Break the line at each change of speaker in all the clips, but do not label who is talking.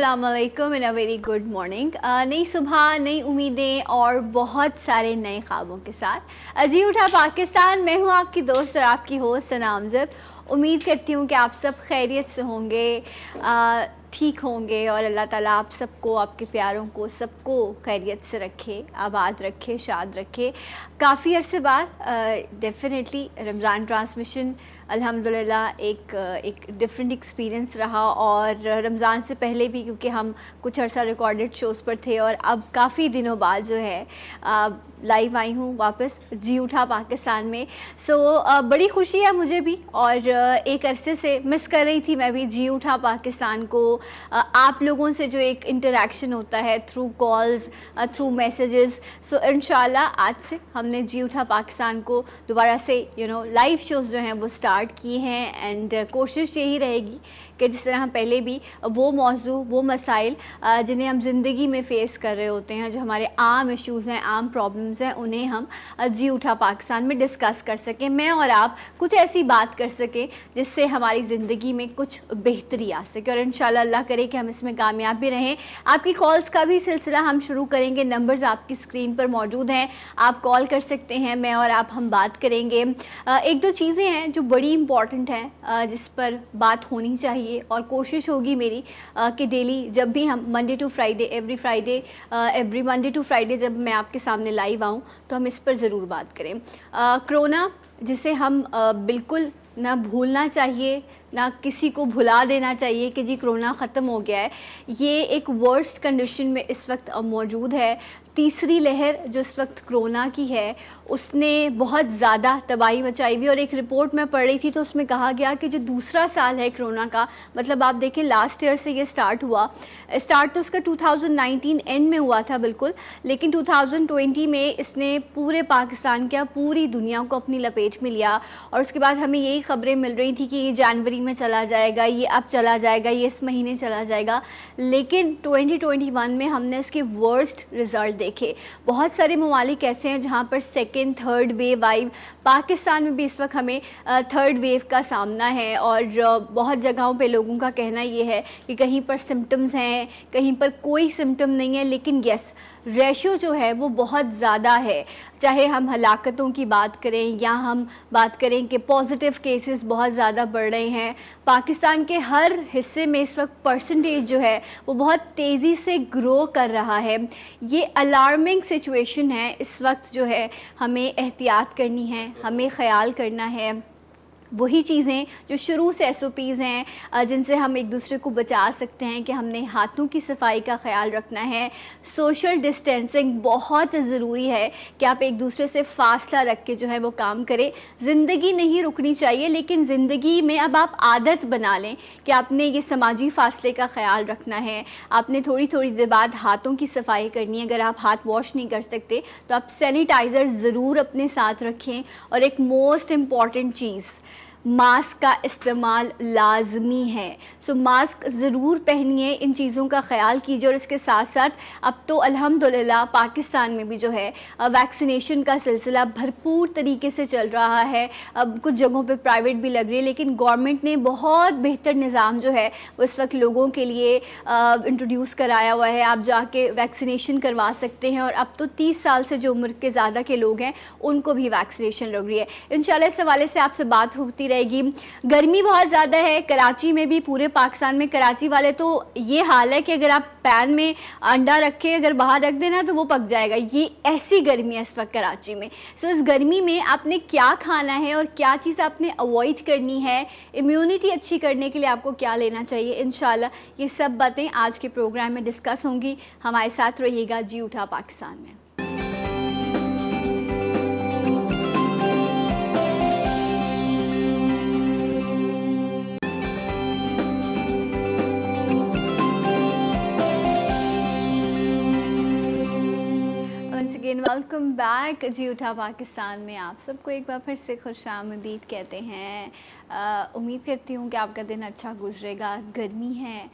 अस्सलाम वालेकुम and a very good morning. नई सुबह, नई उम्मीदें और बहुत सारे नए ख्वाबों के साथ जी उठा पाकिस्तान। मैं हूँ आपकी दोस्त और आपकी होस्ट सना अमजद। उम्मीद करती हूँ कि आप सब खैरियत से होंगे, ठीक होंगे और अल्लाह ताला आप सबको, आपके प्यारों को, सबको खैरियत से रखे, आबाद रखे, शाद रखे। काफ़ी अरसे बाद डेफिनेटली रमज़ान ट्रांसमिशन अल्हम्दुलिल्लाह एक डिफरेंट एक्सपीरियंस रहा। और रमज़ान से पहले भी, क्योंकि हम कुछ अर्सा रिकॉर्डेड शोज़ पर थे और अब काफ़ी दिनों बाद जो है लाइव आई हूँ वापस जी उठा पाकिस्तान में। बड़ी खुशी है मुझे भी, और एक अरसे से मिस कर रही थी मैं भी जी उठा पाकिस्तान को। आप लोगों से जो एक इंटरेक्शन होता है थ्रू कॉल्स, थ्रू मैसेजेस। इंशाल्लाह आज से हमने जी उठा पाकिस्तान को दोबारा से लाइव शोज़ जो हैं वो स्टार्ट किए हैं। एंड कोशिश यही रहेगी कि जिस तरह हम पहले भी वो मौजू, वो मसाइल जिन्हें हम ज़िंदगी में फ़ेस कर रहे होते हैं, जो हमारे आम इश्यूज़ हैं, आम प्रॉब्लम्स हैं, उन्हें हम जी उठा पाकिस्तान में डिस्कस कर सकें। मैं और आप कुछ ऐसी बात कर सकें जिससे हमारी ज़िंदगी में कुछ बेहतरी आ सके, और इंशाल्लाह अल्लाह करे कि हम इसमें कामयाब भी रहें। आपकी कॉल्स का भी सिलसिला हम शुरू करेंगे। नंबर्स आपकी स्क्रीन पर मौजूद हैं, आप कॉल कर सकते हैं। मैं और आप हम बात करेंगे। एक दो चीज़ें हैं जो बड़ी इंपॉर्टेंट हैं, जिस पर बात होनी चाहिए, और कोशिश होगी मेरी कि डेली जब भी हम Monday to Friday, every Monday to Friday जब मैं आपके सामने लाइव आऊँ तो हम इस पर ज़रूर बात करें। कोरोना, जिसे हम बिल्कुल ना भूलना चाहिए, ना किसी को भुला देना चाहिए कि जी कोरोना ख़त्म हो गया है। ये एक वर्स्ट कंडीशन में इस वक्त मौजूद है। तीसरी लहर जो इस वक्त कोरोना की है उसने बहुत ज़्यादा तबाही मचाई हुई। और एक रिपोर्ट मैं पढ़ रही थी तो उसमें कहा गया कि जो दूसरा साल है कोरोना का, मतलब आप देखें लास्ट ईयर से ये स्टार्ट हुआ। स्टार्ट तो उसका 2019 एंड में हुआ था बिल्कुल, लेकिन 2020 में इसने पूरे पाकिस्तान क्या पूरी दुनिया को अपनी लपेट में लिया। और उसके बाद हमें यही ख़बरें मिल रही थी कि ये जनवरी में चला जाएगा, ये अब चला जाएगा, ये इस महीने चला जाएगा। लेकिन 2021 में हमने इसके वर्स्ट रिज़ल्ट देखे। बहुत सारे ममालिक ऐसे हैं जहाँ पर सेकेंड, थर्ड वेव आई। पाकिस्तान में भी इस वक्त हमें थर्ड वेव का सामना है, और बहुत जगहों पे लोगों का कहना ये है कि कहीं पर सिम्टम्स हैं, कहीं पर कोई सिम्टम नहीं है। लेकिन यस, रेशो जो है वो बहुत ज़्यादा है। चाहे हम हलाकतों की बात करें या हम बात करें कि पॉजिटिव केसेस बहुत ज़्यादा बढ़ रहे हैं। पाकिस्तान के हर हिस्से में इस वक्त परसेंटेज जो है वो बहुत तेज़ी से ग्रो कर रहा है। ये अलार्मिंग सिचुएशन है। इस वक्त जो है हमें एहतियात करनी है, हमें ख्याल करना है। वही चीज़ें जो शुरू से SOPs हैं जिनसे हम एक दूसरे को बचा सकते हैं, कि हमने हाथों की सफाई का ख्याल रखना है। सोशल डिस्टेंसिंग बहुत ज़रूरी है कि आप एक दूसरे से फासला रख के जो है वो काम करें। ज़िंदगी नहीं रुकनी चाहिए, लेकिन ज़िंदगी में अब आप आदत बना लें कि आपने ये समाजी फासले का ख्याल रखना है। आपने थोड़ी थोड़ी देर बाद हाथों की सफाई करनी है। अगर आप हाथ वॉश नहीं कर सकते तो आप सैनिटाइज़र ज़रूर अपने साथ रखें। और एक मोस्ट इम्पॉर्टेंट चीज़, मास्क का इस्तेमाल लाजमी है। मास्क ज़रूर पहनिए, इन चीज़ों का ख्याल कीजिए। और इसके साथ साथ अब तो अल्हम्दुलिल्लाह पाकिस्तान में भी जो है वैक्सीनेशन का सिलसिला भरपूर तरीके से चल रहा है। अब कुछ जगहों पे प्राइवेट भी लग रही है, लेकिन गवर्नमेंट ने बहुत बेहतर निज़ाम जो है वो इस वक्त लोगों के लिए इंट्रोड्यूस कराया हुआ है। आप जाके वैक्सीनेशन करवा सकते हैं। और अब तो 30 साल से जो उम्र के ज़्यादा के लोग हैं उनको भी वैक्सीनेशन लग रही है। इंशाल्लाह इस हवाले से आपसे बात होती रहेगी। गर्मी बहुत ज़्यादा है कराची में भी, पूरे पाकिस्तान में। कराची वाले तो ये हाल है कि अगर आप पैन में अंडा रखें, अगर बाहर रख देना तो वो पक जाएगा। ये ऐसी गर्मी है इस वक्त कराची में। इस गर्मी में आपने क्या खाना है और क्या चीज़ आपने अवॉइड करनी है, इम्यूनिटी अच्छी करने के लिए आपको क्या लेना चाहिए, इंशाल्लाह ये सब बातें आज के प्रोग्राम में डिस्कस होंगी। हमारे साथ रहिएगा जी उठा पाकिस्तान में। अगेन वेलकम बैक जी उठा पाकिस्तान में। आप सबको एक बार फिर से खुशामदीद कहते हैं। उम्मीद करती हूँ कि आपका दिन अच्छा गुजरेगा। गर्मी है,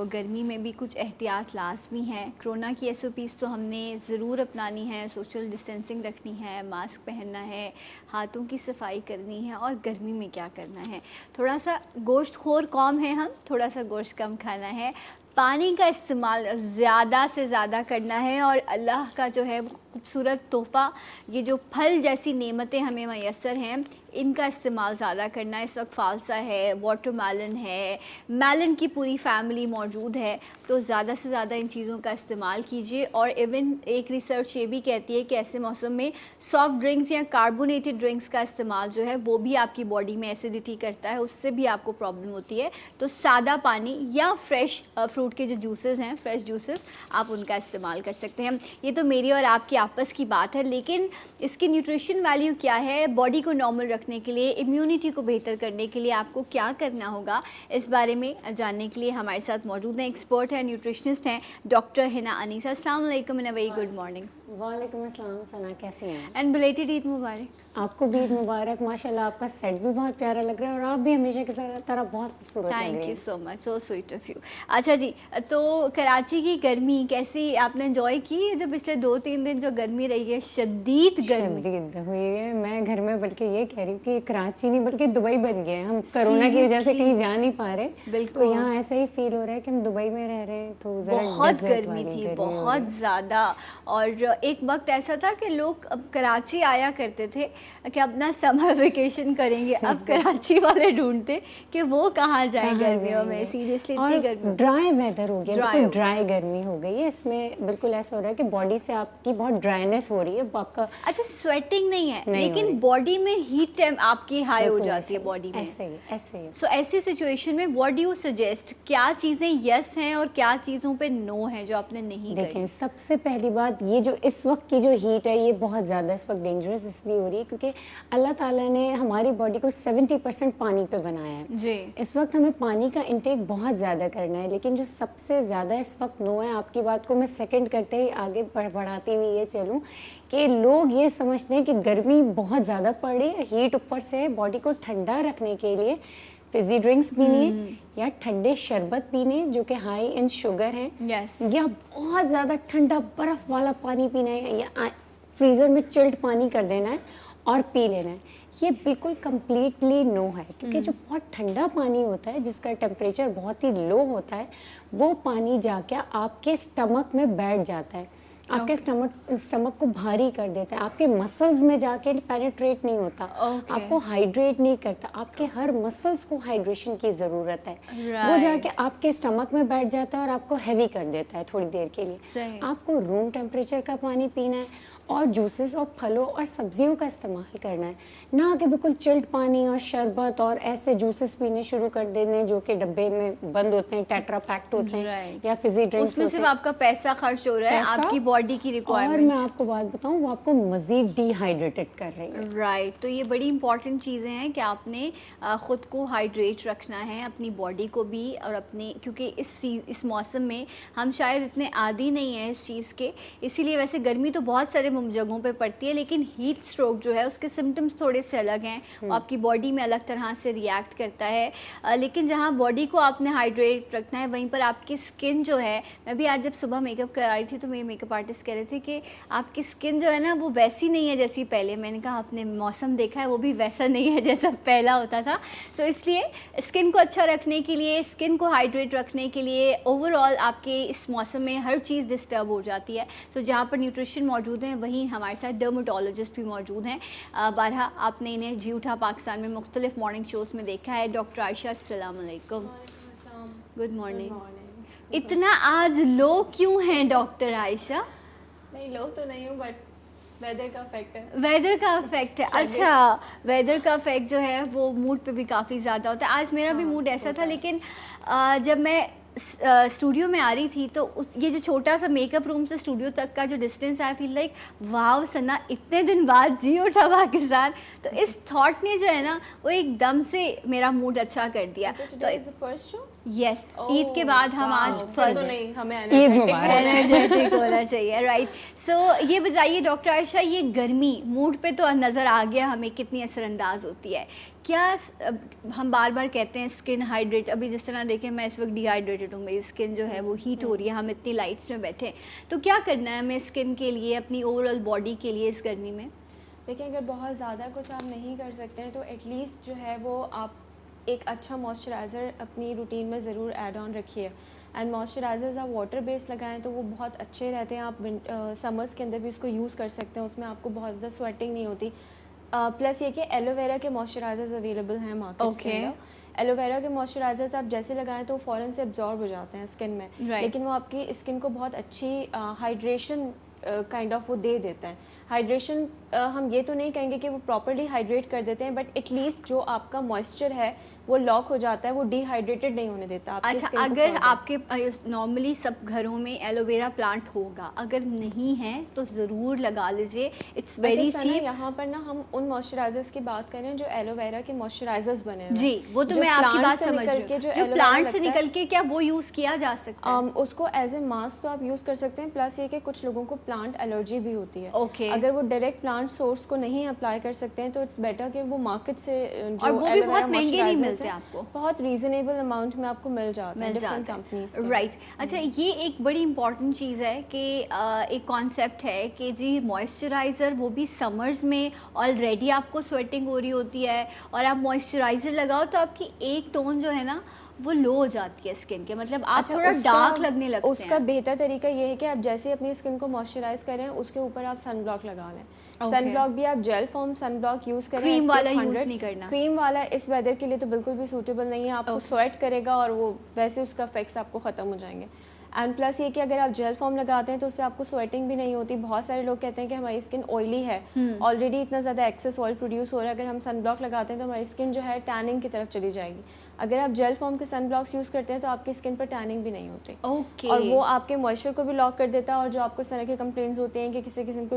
गर्मी में भी कुछ एहतियात लाजमी है। कोरोना की SOPs तो हमने ज़रूर अपनानी है। सोशल डिस्टेंसिंग रखनी है, मास्क पहनना है, हाथों की सफाई करनी है। और गर्मी में क्या करना है, थोड़ा सा गोश्त खोर कौम है हम, थोड़ा सा गोश्त कम खाना है। पानी का इस्तेमाल ज़्यादा से ज़्यादा करना है और अल्लाह का जो है खूबसूरत तोहफ़ा, ये जो फल जैसी नेमतें हमें मैसर हैं, इनका इस्तेमाल ज़्यादा करना है। इस वक्त फालसा है, वाटरमेलन है, मेलन की पूरी फैमिली मौजूद है, तो ज़्यादा से ज़्यादा इन चीज़ों का इस्तेमाल कीजिए। और इवन एक रिसर्च ये भी कहती है कि ऐसे मौसम में सॉफ्ट ड्रिंक्स या कार्बोनेटेड ड्रिंक्स का इस्तेमाल जो है वो भी आपकी बॉडी में एसिडिटी करता है, उससे भी आपको प्रॉब्लम होती है। तो सादा पानी या फ्रेश फ्रूट के जो जूसेस हैं, फ्रेश जूसेस, आप उनका इस्तेमाल कर सकते हैं। ये तो मेरी और आपकी आपस की बात है, लेकिन इसकी न्यूट्रिशन वैल्यू क्या है, बॉडी को नॉर्मल रखने के लिए, इम्यूनिटी को बेहतर करने के लिए आपको क्या करना होगा, इस बारे में जानने के लिए हमारे साथ मौजूद हैं, एक्सपर्ट हैं, न्यूट्रिशनिस्ट हैं, डॉक्टर हिना अनीसा। अस्सलाम वालेकुम and a very good morning.
वालेकुम अस्सलाम सना, कैसी हैं?
एंड बिलेटेड ईद मुबारक।
आपको भी ईद मुबारक। माशाल्लाह आपका सेट भी बहुत प्यारा लग रहा है और आप भी हमेशा की तरह बहुत खूबसूरत लग रही हैं।
Thank you so much, so sweet of you. अच्छा जी, तो कराची की गर्मी कैसी आपने एंजॉय की? जो पिछले 2-3 दिन जो गर्मी रही है, शदीद गर्मी
शदीद हुई है। मैं घर में बल्कि ये कह रही हूँ कि कराची नहीं बल्कि दुबई बन गया है। हम कोरोना की वजह से कहीं जा नहीं पा रहे,
बिल्कुल।
तो यहाँ ऐसा ही फील हो रहा है कि हम दुबई में रह रहे हैं। तो
बहुत गर्मी थी, बहुत ज़्यादा। और एक वक्त ऐसा था कि लोग अब कराची आया करते थे कि अपना समर वेकेशन करेंगे, अब कराची वाले ढूंढते कि वो कहाँ जाए गर्मियों में। सीरियसली इतनी गर्मी,
ड्राई वेदर हो गया, बिल्कुल ड्राई गर्मी हो गई है। इसमें बिल्कुल ऐसा हो रहा है कि बॉडी से आपकी बहुत ड्राइनेस हो रही है आपका।
अच्छा, स्वेटिंग नहीं है लेकिन बॉडी में हीट टाइम आपकी हाई हो जाती है बॉडी में।
ऐसे ही।
सो ऐसी सिचुएशन में व्हाट डू यू सजेस्ट, क्या चीज़ें यस हैं और क्या चीज़ों पे नो है जो आपने नहीं करी?
देखें, सबसे पहली बात, ये जो इस वक्त की जो हीट है ये बहुत ज़्यादा इस वक्त डेंजरस इसलिए हो रही है क्योंकि अल्लाह ताला ने हमारी बॉडी को 70% पानी पे बनाया है
जी।
इस वक्त हमें पानी का इंटेक बहुत ज़्यादा करना है, लेकिन जो सबसे ज़्यादा इस वक्त नो है, आपकी बात को मैं सेकंड करते ही आगे बढ़ाती हुई ये चलूँ कि लोग ये समझते हैं कि गर्मी बहुत ज़्यादा पड़ रही है, हीट ऊपर से, बॉडी को ठंडा रखने के लिए फिजी ड्रिंक्स पीनी है या ठंडे शरबत पीने जो कि हाई इन शुगर हैं, या बहुत ज़्यादा ठंडा बर्फ़ वाला पानी पीना है या फ्रीज़र में चिल्ड पानी कर देना है और पी लेना है। ये बिल्कुल कम्प्लीटली नो है क्योंकि जो बहुत ठंडा पानी होता है जिसका टेम्परेचर बहुत ही लो होता है, वो पानी जाके आपके स्टमक में बैठ जाता है, आपके स्टमक को भारी कर देता है, आपके मसल्स में जाके पेनिट्रेट नहीं होता, आपको हाइड्रेट नहीं करता। आपके हर मसल्स को हाइड्रेशन की ज़रूरत है, वो जाके आपके स्टमक में बैठ जाता है और आपको हैवी कर देता है थोड़ी देर के लिए। आपको रूम टेम्परेचर का पानी पीना है और जूसेस और फलों और सब्जियों का इस्तेमाल करना है, ना कि बिल्कुल चिल्ड पानी और शरबत और ऐसे जूसेस पीने शुरू कर देने जो कि डब्बे में बंद होते हैं, टेट्रा पैक्ड होते हैं या फिजी ड्रिंक्स,
उसमें सिर्फ आपका पैसा खर्च हो रहा है, आपकी बॉडी की रिक्वायरमेंट,
और मैं आपको बात बताऊं, वो आपको मजीद डिहाइड्रेटेड कर रही है।
राइट। तो ये बड़ी इंपॉर्टेंट चीज़ें हैं कि आपने ख़ुद को हाइड्रेट रखना है, अपनी बॉडी को भी, और अपनी, क्योंकि इस मौसम में हम शायद इतने आदी नहीं हैं इस चीज़ के, इसीलिए वैसे गर्मी तो बहुत सारे जगहों पे पड़ती है, लेकिन हीट स्ट्रोक जो है उसके सिम्टम्स थोड़े से अलग हैं, आपकी बॉडी में अलग तरह से रिएक्ट करता है। लेकिन जहाँ बॉडी को आपने हाइड्रेट रखना है, वहीं पर आपकी स्किन जो है, मैं भी आज जब सुबह मेकअप करा रही थी तो मेरे मेकअप आर्टिस्ट कह रहे थे कि आपकी स्किन जो है ना वो वैसी नहीं है जैसी पहले। मैंने कहा आपने मौसम देखा है, वो भी वैसा नहीं है जैसा पहला होता था। सो इसलिए स्किन को अच्छा रखने के लिए, स्किन को हाइड्रेट रखने के लिए, ओवरऑल आपके इस मौसम में हर चीज़ डिस्टर्ब हो जाती है। तो जहाँ पर न्यूट्रिशन मौजूद है वहीं हमारे साथ डर्मेटोलॉजिस्ट भी मौजूद हैं। बारहा आपने इन्हें जी उठा पाकिस्तान में मुख्तलिफ मॉर्निंग शोज़ में देखा है। डॉक्टर आयशा, अस्सलाम वालेकुम। Good morning. इतना आज लो क्यों हैं डॉक्टर आयशा?
नहीं, लो तो नहीं हूँ, बट वेदर का इफेक्ट है।
वेदर का इफेक्ट है, अच्छा। वेदर का इफेक्ट जो है वो मूड पे भी काफ़ी ज़्यादा होता है। आज मेरा भी मूड ऐसा था, लेकिन जब मैं स्टूडियो में आ रही थी तो ये जो छोटा सा मेकअप रूम से स्टूडियो तक का जो डिस्टेंस है, आई फील लाइक वाव सना, इतने दिन बाद जी उठा पाकिस्तान। तो इस थॉट ने जो है ना वो एकदम से मेरा मूड अच्छा कर दिया। तो
is the first show?
Yes, Eid के बाद हम आज फर्स्ट,
तो नहीं, हमें
एनर्जेटिक होना चाहिए, राइट। सो ये बताइए डॉक्टर आयशा, ये गर्मी मूड पे तो नज़र आ गया हमें कितनी असरअंदाज होती है। क्या हम बार बार कहते हैं स्किन हाइड्रेट, अभी जिस तरह देखें मैं इस वक्त डिहाइड्रेटेड हूँ, मेरी स्किन जो है वो हीट हो रही है, हम इतनी लाइट्स में बैठे, तो क्या करना है हमें स्किन के लिए, अपनी ओवरऑल बॉडी के लिए इस गर्मी में?
देखिए, अगर बहुत ज़्यादा कुछ आप नहीं कर सकते हैं तो एटलीस्ट जो है वो आप एक अच्छा मॉइस्चराइज़र अपनी रूटीन में ज़रूर ऐड ऑन रखिए। एंड मॉइस्चराइजर्स आप वाटर बेस्ड लगाएं तो वो बहुत अच्छे रहते हैं। आप समर्स के अंदर भी उसको यूज़ कर सकते हैं, उसमें आपको बहुत ज़्यादा स्वेटिंग नहीं होती। प्लस ये कि एलोवेरा के मॉइस्चराइजर्स अवेलेबल हैं मार्केट के अंदर। एलोवेरा के मॉइस्चराइजर्स आप जैसे लगाएं तो फ़ौरन से एब्जॉर्ब हो जाते हैं स्किन में, लेकिन वो आपकी स्किन को बहुत अच्छी हाइड्रेशन काइंड ऑफ वो दे देते हैं। हाइड्रेशन हम ये तो नहीं कहेंगे कि वो प्रॉपर्ली हाइड्रेट कर देते हैं, बट एटलीस्ट जो आपका मॉइस्चर है वो लॉक हो जाता है, वो डिहाइड्रेटेड नहीं होने देता आपकी
अच्छा,
स्किन को
अगर
further।
आपके नॉर्मली सब घरों में एलोवेरा प्लांट होगा, अगर नहीं है तो ज़रूर लगा लीजिए, इट्स वेरी
अच्छा सना,
चीप।
यहाँ पर ना हम उन मॉइस्चराइजर्स की बात करें जो एलोवेरा के मॉइस्चराइजर्स बने हुए हैं।
जी, वो तो
जो
मैं आपकी
plant
बात
से
समझ
निकल
रही हूँ।
के
जो
एलोवेरा
प्लांट से
लगता है,
निकल के क्या वो यूज़ किया जा सकता है?
उसको एज ए मास्क तो आप यूज़ कर सकते हैं। प्लस ये कि कुछ लोगों को प्लांट एलर्जी भी होती है।
Okay.
अगर वो डायरेक्ट प्लांट सोर्स को नहीं अप्लाई कर सकते हैं तो इट्स बेटर कि वो मार्केट से जो
और वो भी
एलोवेरा
बहुत महंगे नहीं
moisturizers
मिलते
हैं,
आपको।
बहुत रीजनेबल अमाउंट में आपको मिल जाते हैं
मिल
डिफरेंट
जाता
कंपनीज
है, राइट। अच्छा, ये एक बड़ी इंपॉर्टेंट चीज़ है कि एक कॉन्सेप्ट है कि जी मॉइस्चराइज़र वो भी समर्स में ऑलरेडी आपको स्वेटिंग हो रही होती है, और आप मॉइस्चराइज़र लगाओ तो आपकी एक टोन जो है ना वो लो हो जाती है स्किन के, मतलब आप थोड़ा डार्क लगने लगते
उसका
हैं।
बेहतर तरीका ये है कि आप जैसे अपनी स्किन को मॉइस्चराइज करें उसके ऊपर आप सन ब्लॉक लगा लें।
Okay.
सन ब्लॉक भी आप gel form sun block use करें।
क्रीम
SPF
वाला
100
यूज़ नहीं करना।
क्रीम वाला इस वेदर के लिए तो बिल्कुल भी सूटेबल नहीं है, आपको स्वेट करेगा और वो वैसे उसका इफेक्ट्स आपको ख़त्म हो जाएंगे। एंड प्लस ये कि अगर आप जेल फॉर्म लगाते हैं तो उससे आपको स्वेटिंग भी नहीं होती। बहुत सारे लोग कहते हैं कि हमारी स्किन ऑयली है, ऑलरेडी इतना ज़्यादा एक्सेस ऑयल प्रोड्यूस हो रहा है, अगर हम सन ब्लॉक लगाते हैं तो हमारी स्किन जो है टैनिंग की तरफ चली जाएगी। अगर आप जेल फॉर्म के सन ब्लॉक्स यूज़ करते हैं तो आपकी स्किन पर टैनिंग भी नहीं होती।
ओके।
और वो आपके मॉइस्चर को भी लॉक कर देता है। और जो आपको इस तरह की कंप्लेंट्स होती हैं कि किसी किस्म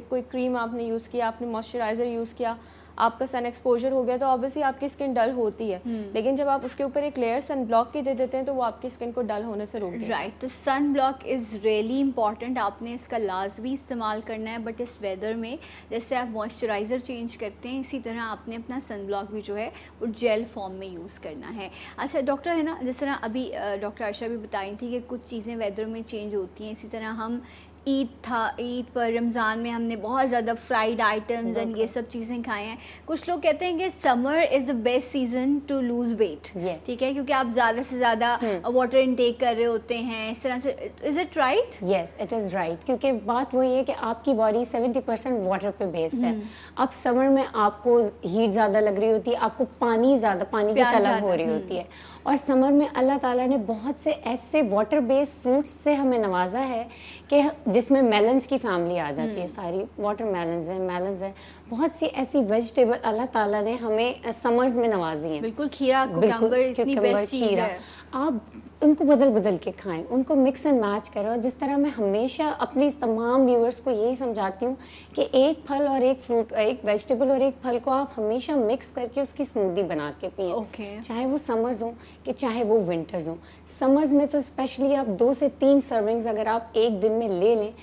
कोई क्रीम आपने यूज़ किया, आपने मॉइस्चराइज़र यूज़ किया, आपका सन एक्सपोजर हो गया, तो ऑब्वियसली आपकी स्किन डल होती है। लेकिन जब आप उसके ऊपर एक लेयर सन ब्लॉक की दे देते हैं तो वो आपकी स्किन को डल होने से रोक देता है।
राइट, तो sun block is really important, आपने इसका लाजमी इस्तेमाल करना है। बट इस वेदर में जैसे आप मॉइस्चराइज़र चेंज करते हैं, इसी तरह आपने अपना सन ब्लॉक भी जो है वो जेल फॉर्म में यूज़ करना है। अच्छा डॉक्टर, है ना, जिस तरह अभी डॉक्टर आयशा भी बता रही थी कि कुछ चीज़ें वेदर में चेंज होती हैं, इसी तरह हम ईद पर रमज़ान में हमने बहुत ज़्यादा फ्राइड आइटम्स एंड ये सब चीज़ें खाए हैं। कुछ लोग कहते हैं कि summer is the best season to lose weight,
Yes.
ठीक है, क्योंकि आप ज़्यादा से ज़्यादा वाटर इनटेक कर रहे होते हैं, इस तरह से। Is it right?
Yes, it is right, क्योंकि बात वही है कि आपकी बॉडी 70% वाटर पे बेस्ड है। अब समर में आपको हीट ज़्यादा लग रही होती है, आपको पानी की
प्यास
तलब
ज़्यादा,
हो रही होती है। और समर में अल्लाह ताला ने बहुत से ऐसे वाटर बेस्ड फ्रूट्स से हमें नवाजा है कि जिसमें मेलन्स की फैमिली आ जाती है सारी। वाटर मेलन्स हैं, बहुत सी ऐसी वेजिटेबल अल्लाह ताला ने हमें समर्स में नवाजी हैं।
बिल्कुल, खीरा, कुकम्बर इतनी बेस्ट चीज़ है।
आप उनको बदल बदल के खाएं, उनको मिक्स एंड मैच करें। और जिस तरह मैं हमेशा अपनी तमाम व्यूअर्स को यही समझाती हूँ कि एक फल और एक फ्रूट, एक वेजिटेबल और एक फल को आप हमेशा मिक्स करके उसकी स्मूदी बना के पिएं।
Okay.
चाहे वो समर्स हो कि चाहे वो विंटर्स हो। समर्स में तो स्पेशली आप 2 से 3 सर्विंग्स अगर आप एक दिन में ले लें,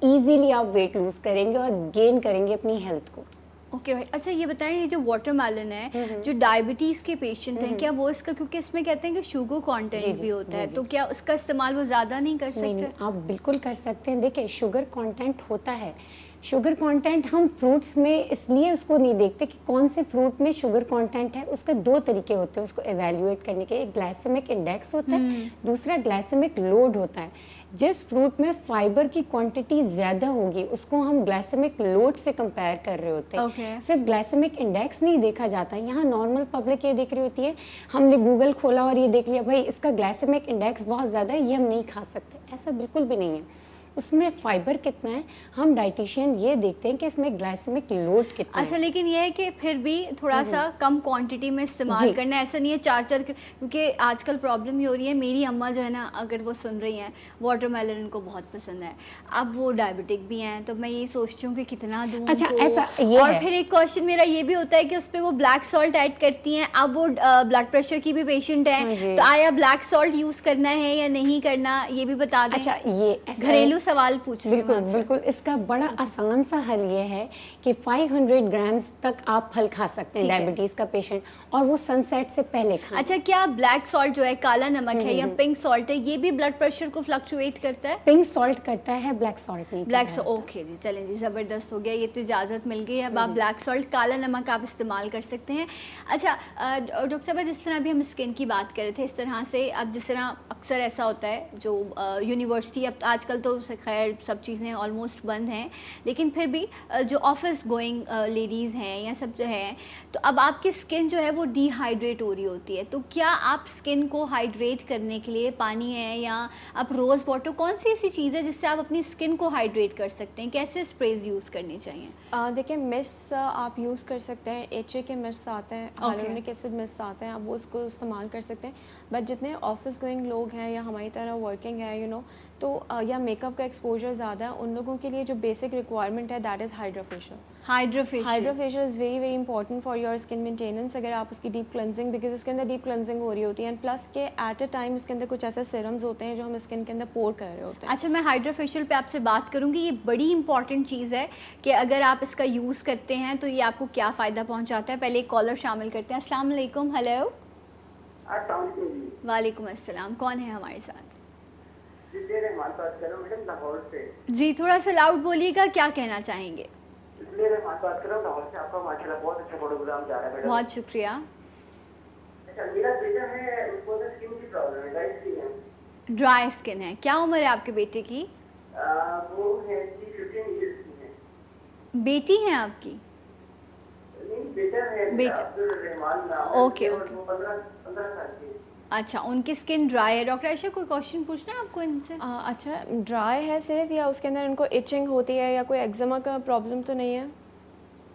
ईजीली आप वेट लूज़ करेंगे और गेन करेंगे अपनी हेल्थ को।
Okay right. अच्छा ये बताएं, ये जो वाटरमेलन है, जो डायबिटीज़ के पेशेंट हैं, क्या वो इसका, क्योंकि इसमें कहते हैं कि शुगर कंटेंट भी होता है, तो क्या उसका इस्तेमाल वो ज़्यादा नहीं कर सकते?
नहीं, आप बिल्कुल कर सकते हैं। देखिए, शुगर कंटेंट होता है। शुगर कंटेंट हम फ्रूट्स में इसलिए उसको नहीं देखते कि कौन से फ्रूट में शुगर कंटेंट है। उसके 2 तरीके होते हैं उसको एवेल्युएट करने के। एक ग्लाइसेमिक इंडेक्स होता है, दूसरा ग्लाइसेमिक लोड होता है। जिस फ्रूट में फाइबर की क्वांटिटी ज़्यादा होगी उसको हम ग्लाइसेमिक लोड से कंपेयर कर रहे होते हैं।
Okay.
सिर्फ ग्लाइसेमिक इंडेक्स नहीं देखा जाता। यहाँ नॉर्मल पब्लिक ये देख रही होती है, हमने गूगल खोला और ये देख लिया भाई इसका ग्लाइसेमिक इंडेक्स बहुत ज़्यादा है, ये हम नहीं खा सकते। ऐसा बिल्कुल भी नहीं है। उसमें फाइबर कितना है, हम डाइटिशियन ये देखते हैं कि इसमें ग्लाइसेमिक लोड कितना
अच्छा,
है।
लेकिन ये है कि फिर भी थोड़ा सा कम क्वांटिटी में इस्तेमाल
जी।
करना है। ऐसा नहीं है 4-4 क्योंकि आजकल प्रॉब्लम ये हो रही है, मेरी अम्मा जो है ना, अगर वो सुन रही हैं, वाटरमेलन उनको बहुत पसंद है। अब वो डायबिटिक भी हैं, तो मैं ये सोचती हूँ कि कितना दूँ
अच्छा,
उनको।
ऐसा ये
और
है।
फिर एक क्वेश्चन मेरा ये भी होता है कि उस पर वो ब्लैक सॉल्ट ऐड करती हैं। अब वो ब्लड प्रेशर की भी पेशेंट
हाँ
है,
जी।
तो आया ब्लैक सॉल्ट यूज़ करना है या नहीं करना, ये भी बता दें।
अच्छा, ये ऐसा
घरेलू सवाल पूछ रही हूँ
बिल्कुल
आपसे।
बिल्कुल, इसका बड़ा आसान सा हल ये है कि 500 ग्राम्स तक आप फल खा सकते हैं
ठीक है।
डायबिटीज़ का पेशेंट, और वो सनसेट से पहले खाएं।
अच्छा, क्या ब्लैक सॉल्ट जो है, काला नमक है या पिंक सॉल्ट है, ये भी ब्लड प्रेशर को फ्लक्चुएट करता है?
पिंक सॉल्ट करता है, ब्लैक सॉल्ट नहीं
ब्लैक
करता है।
सॉल्ट, ओके जी, चलें जी, ज़बरदस्त हो गया, ये तो इजाज़त मिल गई। अब आप ब्लैक सॉल्ट, काला नमक आप इस्तेमाल कर सकते हैं। अच्छा डॉक्टर साहब, जिस तरह अभी हम स्किन की बात कर रहे थे, इस तरह से अब जिस तरह अक्सर ऐसा होता है जो यूनिवर्सिटी, अब आजकल तो खैर सब चीज़ें ऑलमोस्ट बंद हैं, लेकिन फिर भी जो ऑफिस गोइंग लेडीज़ हैं या सब जो है, तो अब आपकी स्किन जो है वो डिहाइड्रेट हो रही होती है, तो क्या आप स्किन को हाइड्रेट करने के लिए पानी है या आप रोज़ वाटर, कौन सी ऐसी चीज़ है जिससे आप अपनी स्किन को हाइड्रेट कर सकते हैं? कैसे स्प्रेज यूज़ करनी चाहिए?
देखिए, मिस्ट आप यूज़ कर सकते हैं, एचए के मिस्ट आते हैं, हाइलुरोनिक एसिड मिस्ट आते हैं, आप वो उसको इस्तेमाल कर सकते हैं। बट जितने ऑफिस गोइंग लोग हैं या हमारी तरह वर्किंग है, तो या मेकअप का एक्सपोजर ज़्यादा है, उन लोगों के लिए जो बेसिक रिक्वायरमेंट है that is hydrofacial. Hydrofacial is very very important for your skin maintenance. अगर आप उसकी डीप क्लेंजिंग, बिकॉज उसके अंदर डीप क्लेंजिंग हो रही होती है, एंड प्लस के एट अ टाइम उसके अंदर कुछ ऐसे सीरम्स होते हैं जो हम स्किन के अंदर पोर कर रहे होते हैं।
अच्छा, मैं हाइड्रोफेशियल पे आपसे बात करूंगी, ये बड़ी इंपॉर्टेंट चीज़ है कि अगर आप इसका यूज़ करते हैं तो ये आपको क्या फ़ायदा पहुंचाता है। पहले एक कॉलर शामिल करते हैं। अस्सलाम वालेकुम। हेलो। वालेकुम अस्सलाम, कौन है हमारे साथ? जी, थोड़ा सा लाउड बोलिएगा, क्या कहना चाहेंगे? बहुत शुक्रिया।
मेरा बेटा है, उसको ना स्किन की प्रॉब्लम है, ड्राई स्किन है।
ड्राई स्किन है, क्या उम्र है आपके बेटे की?
वो है 15 इयर्स की है।
बेटी है आपकी?
नहीं, बेटा है,
बेटा।
अब्दुल रहमान नाम है।
ओके,
और
ओके।
वो 15 साल की है।
अच्छा, उनकी स्किन ड्राई है। डॉक्टर आयशा, कोई क्वेश्चन पूछना है आपको इनसे?
अच्छा, ड्राई है सिर्फ, या उसके अंदर इनको इचिंग होती है या कोई एक्जिमा का प्रॉब्लम तो नहीं है?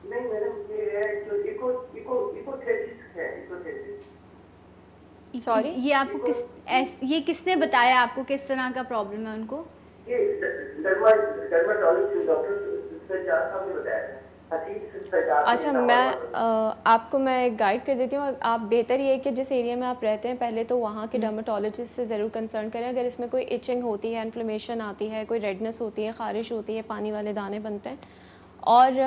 नहीं मैडम, ये है जो इकोथेसिस है, इकोथेसिस।
Sorry?
ये आपको ये किसने बताया आपको किस तरह का प्रॉब्लम है उनको?
ये डर्माटोलॉजिस्ट डॉक्टर सज्जाद साहब ने बताया था।
अच्छा, आपको मैं गाइड कर देती हूँ। आप बेहतर ये है कि जिस एरिया में आप रहते हैं पहले तो वहाँ के डर्माटोलॉजिस्ट से ज़रूर कंसर्न करें। अगर इसमें कोई इचिंग होती है, इन्फ्लेमेशन आती है, कोई रेडनेस होती है, ख़ारिश होती है, पानी वाले दाने बनते हैं, और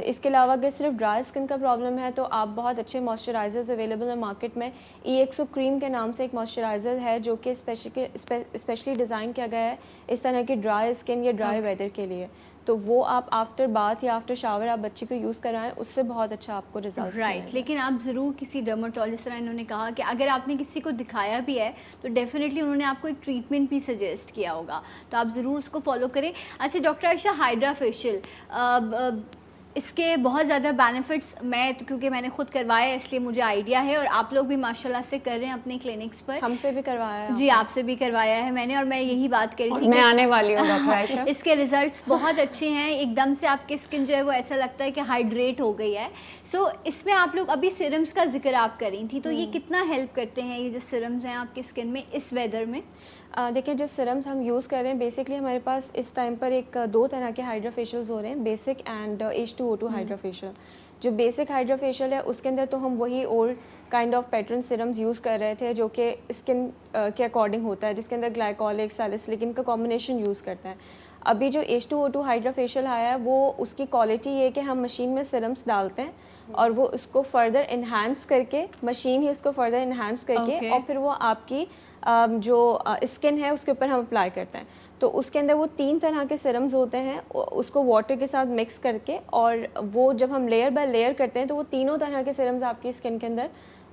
इसके अलावा अगर सिर्फ ड्राई स्किन का प्रॉब्लम है तो आप बहुत अच्छे मॉइस्चराइजर्स अवेलेबल हैं मार्केट में। EXO क्रीम के नाम से एक मॉइस्चराइज़र है जो कि स्पेशली डिज़ाइन किया गया है इस तरह की ड्राई स्किन या ड्राई वेदर के लिए। तो वो आप आफ्टर बाथ या आफ्टर शावर आप बच्ची को यूज़ कराएं, उससे बहुत अच्छा आपको रिजल्ट।
राइट, लेकिन आप ज़रूर किसी डर्माटोलॉजिस्ट, तरह इन्होंने कहा कि अगर आपने किसी को दिखाया भी है तो डेफिनेटली उन्होंने आपको एक ट्रीटमेंट भी सजेस्ट किया होगा, तो आप ज़रूर उसको फॉलो करें। अच्छा डॉक्टर आयशा, हाइड्रा फेशियल, इसके बहुत ज़्यादा बेनिफिट्स, मैं तो क्योंकि मैंने खुद करवाया है इसलिए मुझे आइडिया है, और आप लोग भी माशाल्लाह से कर रहे हैं अपने क्लिनिक्स पर।
हमसे भी करवाया है।
जी, आपसे भी करवाया है मैंने, और मैं यही बात करी थी
मैं आने वाली हूँ डॉक्टर आयशा।
इसके रिजल्ट्स बहुत अच्छे हैं, एकदम से आपकी स्किन जो है वो ऐसा लगता है कि हाइड्रेट हो गई है। सो इसमें आप लोग अभी सीरम्स का जिक्र आप करी थी, तो ये कितना हेल्प करते हैं ये जो सीरम्स हैं आपकी स्किन में इस वेदर में?
देखिए, जो सीरम्स हम यूज़ कर रहे हैं बेसिकली हमारे पास इस टाइम पर दो तरह के हाइड्रा फेशियल्स हो रहे हैं, basic and H2O2 hydra facial. जो बेसिक हाइड्रा फेशियल है उसके अंदर तो हम वही old kind of pattern serums use कर रहे थे जो कि स्किन के अकॉर्डिंग होता है, जिसके अंदर ग्लाइकोलिक सैलिसिलिक का कॉम्बिनेशन यूज़ करते हैं। अभी जो H2O2 हाइड्रा फेशियल आया है वो उसकी क्वालिटी ये है कि हम मशीन में सीरम्स डालते हैं और वो उसको फर्दर इन्हांस करके, मशीन ही उसको फर्दर इन्हांस करके और फिर वो आपकी जो स्किन है उसके ऊपर हम अप्लाई करते हैं। तो उसके अंदर वो 3 तरह के सीरम्स होते हैं, उसको वाटर के साथ मिक्स करके, और वो जब हम लेयर बाय लेयर करते हैं तो वो तीनों तरह के सीरम्स आपकी स्किन के अंदर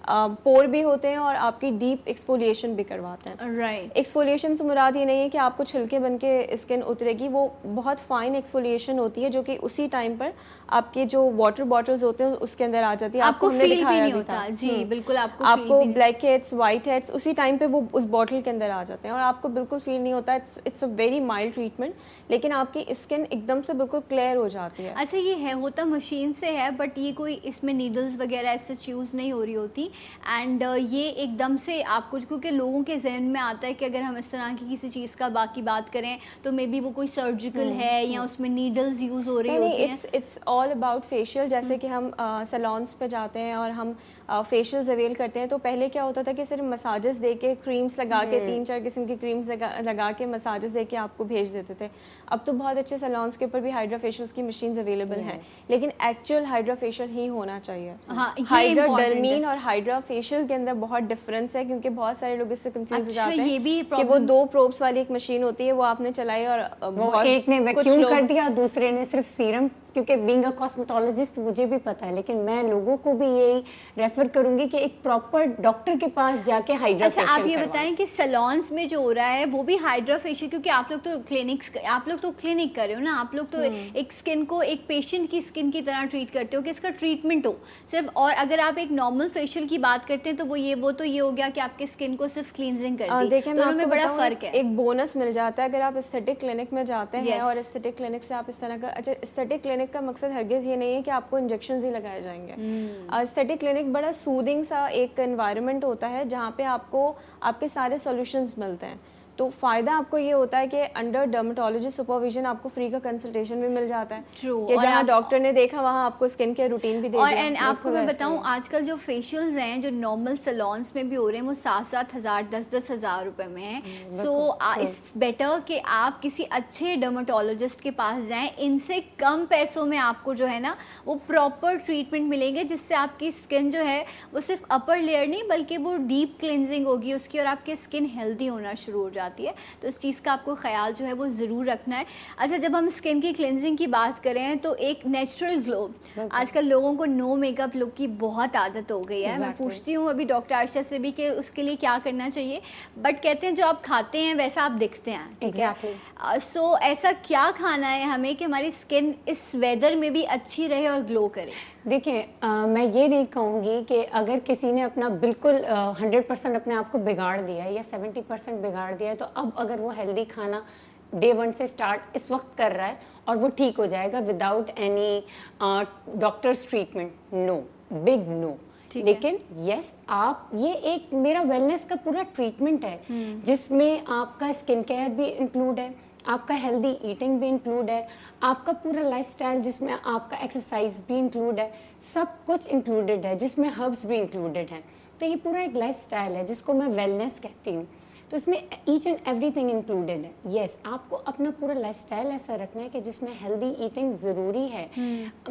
पोर भी होते हैं और आपकी डीप एक्सफोलिएशन भी करवाते हैं।
राइट।
एक्सफोलिएशन से मुराद ये नहीं है कि आपको छिलके बन के स्किन उतरेगी, वो बहुत फाइन एक्सफोलिएशन होती है जो कि उसी टाइम पर आपके जो वाटर बॉटल्स होते हैं उसके अंदर आ जाती है।
आपको फील भी नहीं होता। जी बिल्कुल,
आपको ब्लैक हेड्स, वाइट हेड्स उसी टाइम पे वो उस बॉटल के अंदर आ जाते हैं और आपको बिल्कुल फील नहीं होता। It's a very mild treatment, लेकिन आपकी स्किन एकदम से बिल्कुल क्लियर हो जाती है।
अच्छा, ये है होता मशीन से है, बट ये कोई इसमें नीडल्स वगैरह ऐसे यूज़ नहीं हो रही होती, एंड ये एकदम से आपको, क्योंकि लोगों के जहन में आता है कि अगर हम इस तरह की किसी चीज़ का बाकी बात करें तो मे बी वो कोई सर्जिकल है या उसमें नीडल्स यूज़ हो रही होती हैं।
It's all about facial. जैसे कि हम सैलून्स पे जाते हैं और हम फेशियल्स अवेल करते हैं, तो पहले क्या होता था कि सिर्फ मसाजेस दे के, क्रीम्स लगा के, 3-4 किस्म की क्रीम्स लगा के मसाजेस दे के आपको भेज देते थे। अब तो बहुत अच्छे सैलून्स के ऊपर भी हाइड्रा फेशियल्स की मशीन्स अवेलेबल हैं, लेकिन एक्चुअल हाइड्रा फेशियल ही होना चाहिए।
हाँ, ये
हाइड्रा
important है।
डर्मीन और हाइड्रा फेशियल के अंदर बहुत डिफरेंस है, क्योंकि बहुत सारे लोग इससे कंफ्यूज हो
अच्छा,
जाते हैं
ये भी
कि वो 2 प्रोब्स वाली एक मशीन होती है, वो आपने चलाई और
वो
बहुत
एक ने
कुछ
वैक्यूम
लोग
कर दिया, दूसरे ने सिर्फ सीरम, क्योंकि बीइंग अ कॉस्मेटोलॉजिस्ट मुझे भी पता है, लेकिन मैं लोगों को भी यही रेफर करूंगी कि एक प्रॉपर डॉक्टर के पास जाके हाइड्रा
अच्छा,
फेशियल
आप ये बताएं कि सैलॉन्स में जो हो रहा है वो भी हाइड्रा फेशियल, क्योंकि आप लोग तो क्लिनिक कर रहे हो ना, आप लोग तो एक स्किन को एक पेशेंट की स्किन की तरह ट्रीट करते हो कि इसका ट्रीटमेंट हो सिर्फ, और अगर आप एक नॉर्मल फेशियल की बात करते हैं तो वो तो ये हो गया कि आपके स्किन को सिर्फ क्लींजिंग कर दी।
देखिए, मैं
दोनों में
आपको
बड़ा
बताऊं,
फर्क है।
एक बोनस मिल जाता है अगर आप एस्थेटिक क्लिनिक में जाते हैं
Yes.
और एस्थेटिक क्लिनिक से आप इस तरह का, अच्छा, एस्थेटिक क्लिनिक का मकसद हरगिज़ ये नहीं है कि आपको इंजेक्शन ही लगाए जाएंगे। एस्थेटिक क्लिनिक बड़ा सूदिंग सा एक एनवायरनमेंट होता है जहाँ पे आपको आपके सारे सॉल्यूशंस मिलते हैं। तो फ़ायदा आपको ये होता है कि अंडर डर्मेटोलॉजिस्ट सुपरविजन आपको फ्री का कंसल्टेशन भी मिल जाता है।
True.
कि
और
जहाँ
आप-
डॉक्टर ने देखा वहाँ आपको स्किन केयर रूटीन भी दे
और
दिया।
एंड आपको मैं
ऐसे
बताऊं, आजकल जो फेशियल्स हैं जो नॉर्मल सैलून्स में भी हो रहे हैं वो 7-7 हज़ार 10-10 हज़ार रुपए में है। सो इट्स बेटर कि आप किसी अच्छे डर्मेटोलॉजिस्ट के पास जाएं, इनसे कम पैसों में आपको जो है ना वो प्रॉपर ट्रीटमेंट मिलेंगे, जिससे आपकी स्किन जो है वो सिर्फ अपर लेयर नहीं बल्कि वो डीप क्लिनजिंग होगी उसकी, और आपकी स्किन हेल्दी होना शुरू हो जाती है। तो इस चीज़ का आपको ख्याल जो है वो ज़रूर रखना है। अच्छा, जब हम स्किन की क्लिनजिंग की बात करें तो एक नेचुरल ग्लो, आजकल लोगों को नो मेकअप लुक की बहुत आदत हो गई है। मैं पूछती हूँ अभी डॉक्टर आयशा से भी कि उसके लिए क्या करना चाहिए, बट कहते हैं जो आप खाते हैं वैसा आप दिखते हैं, ठीक है? सो ऐसा क्या खाना है हमें कि हमारी स्किन इस वेदर में भी अच्छी रहे और ग्लो करे?
देखिए, मैं ये नहीं कहूँगी कि अगर किसी ने अपना बिल्कुल 100% अपने आप को बिगाड़ दिया है या 70% बिगाड़ दिया है, तो अब अगर वो हेल्दी खाना डे 1 से स्टार्ट इस वक्त कर रहा है और वो ठीक हो जाएगा without any doctor's treatment, no, big no. लेकिन यस, आप ये एक मेरा वेलनेस का पूरा ट्रीटमेंट है जिसमें आपका स्किन केयर भी इंक्लूड है, आपका हेल्दी ईटिंग भी इंक्लूड है, आपका पूरा लाइफस्टाइल जिसमें आपका एक्सरसाइज भी इंक्लूड है, सब कुछ इंक्लूडेड है, जिसमें हर्ब्स भी इंक्लूडेड हैं। तो ये पूरा एक लाइफस्टाइल है जिसको मैं वेलनेस कहती हूँ। तो इसमें ईच एंड एवरीथिंग इंक्लूडेड है। यस, आपको अपना पूरा लाइफस्टाइल ऐसा रखना है कि जिसमें हेल्दी ईटिंग ज़रूरी है।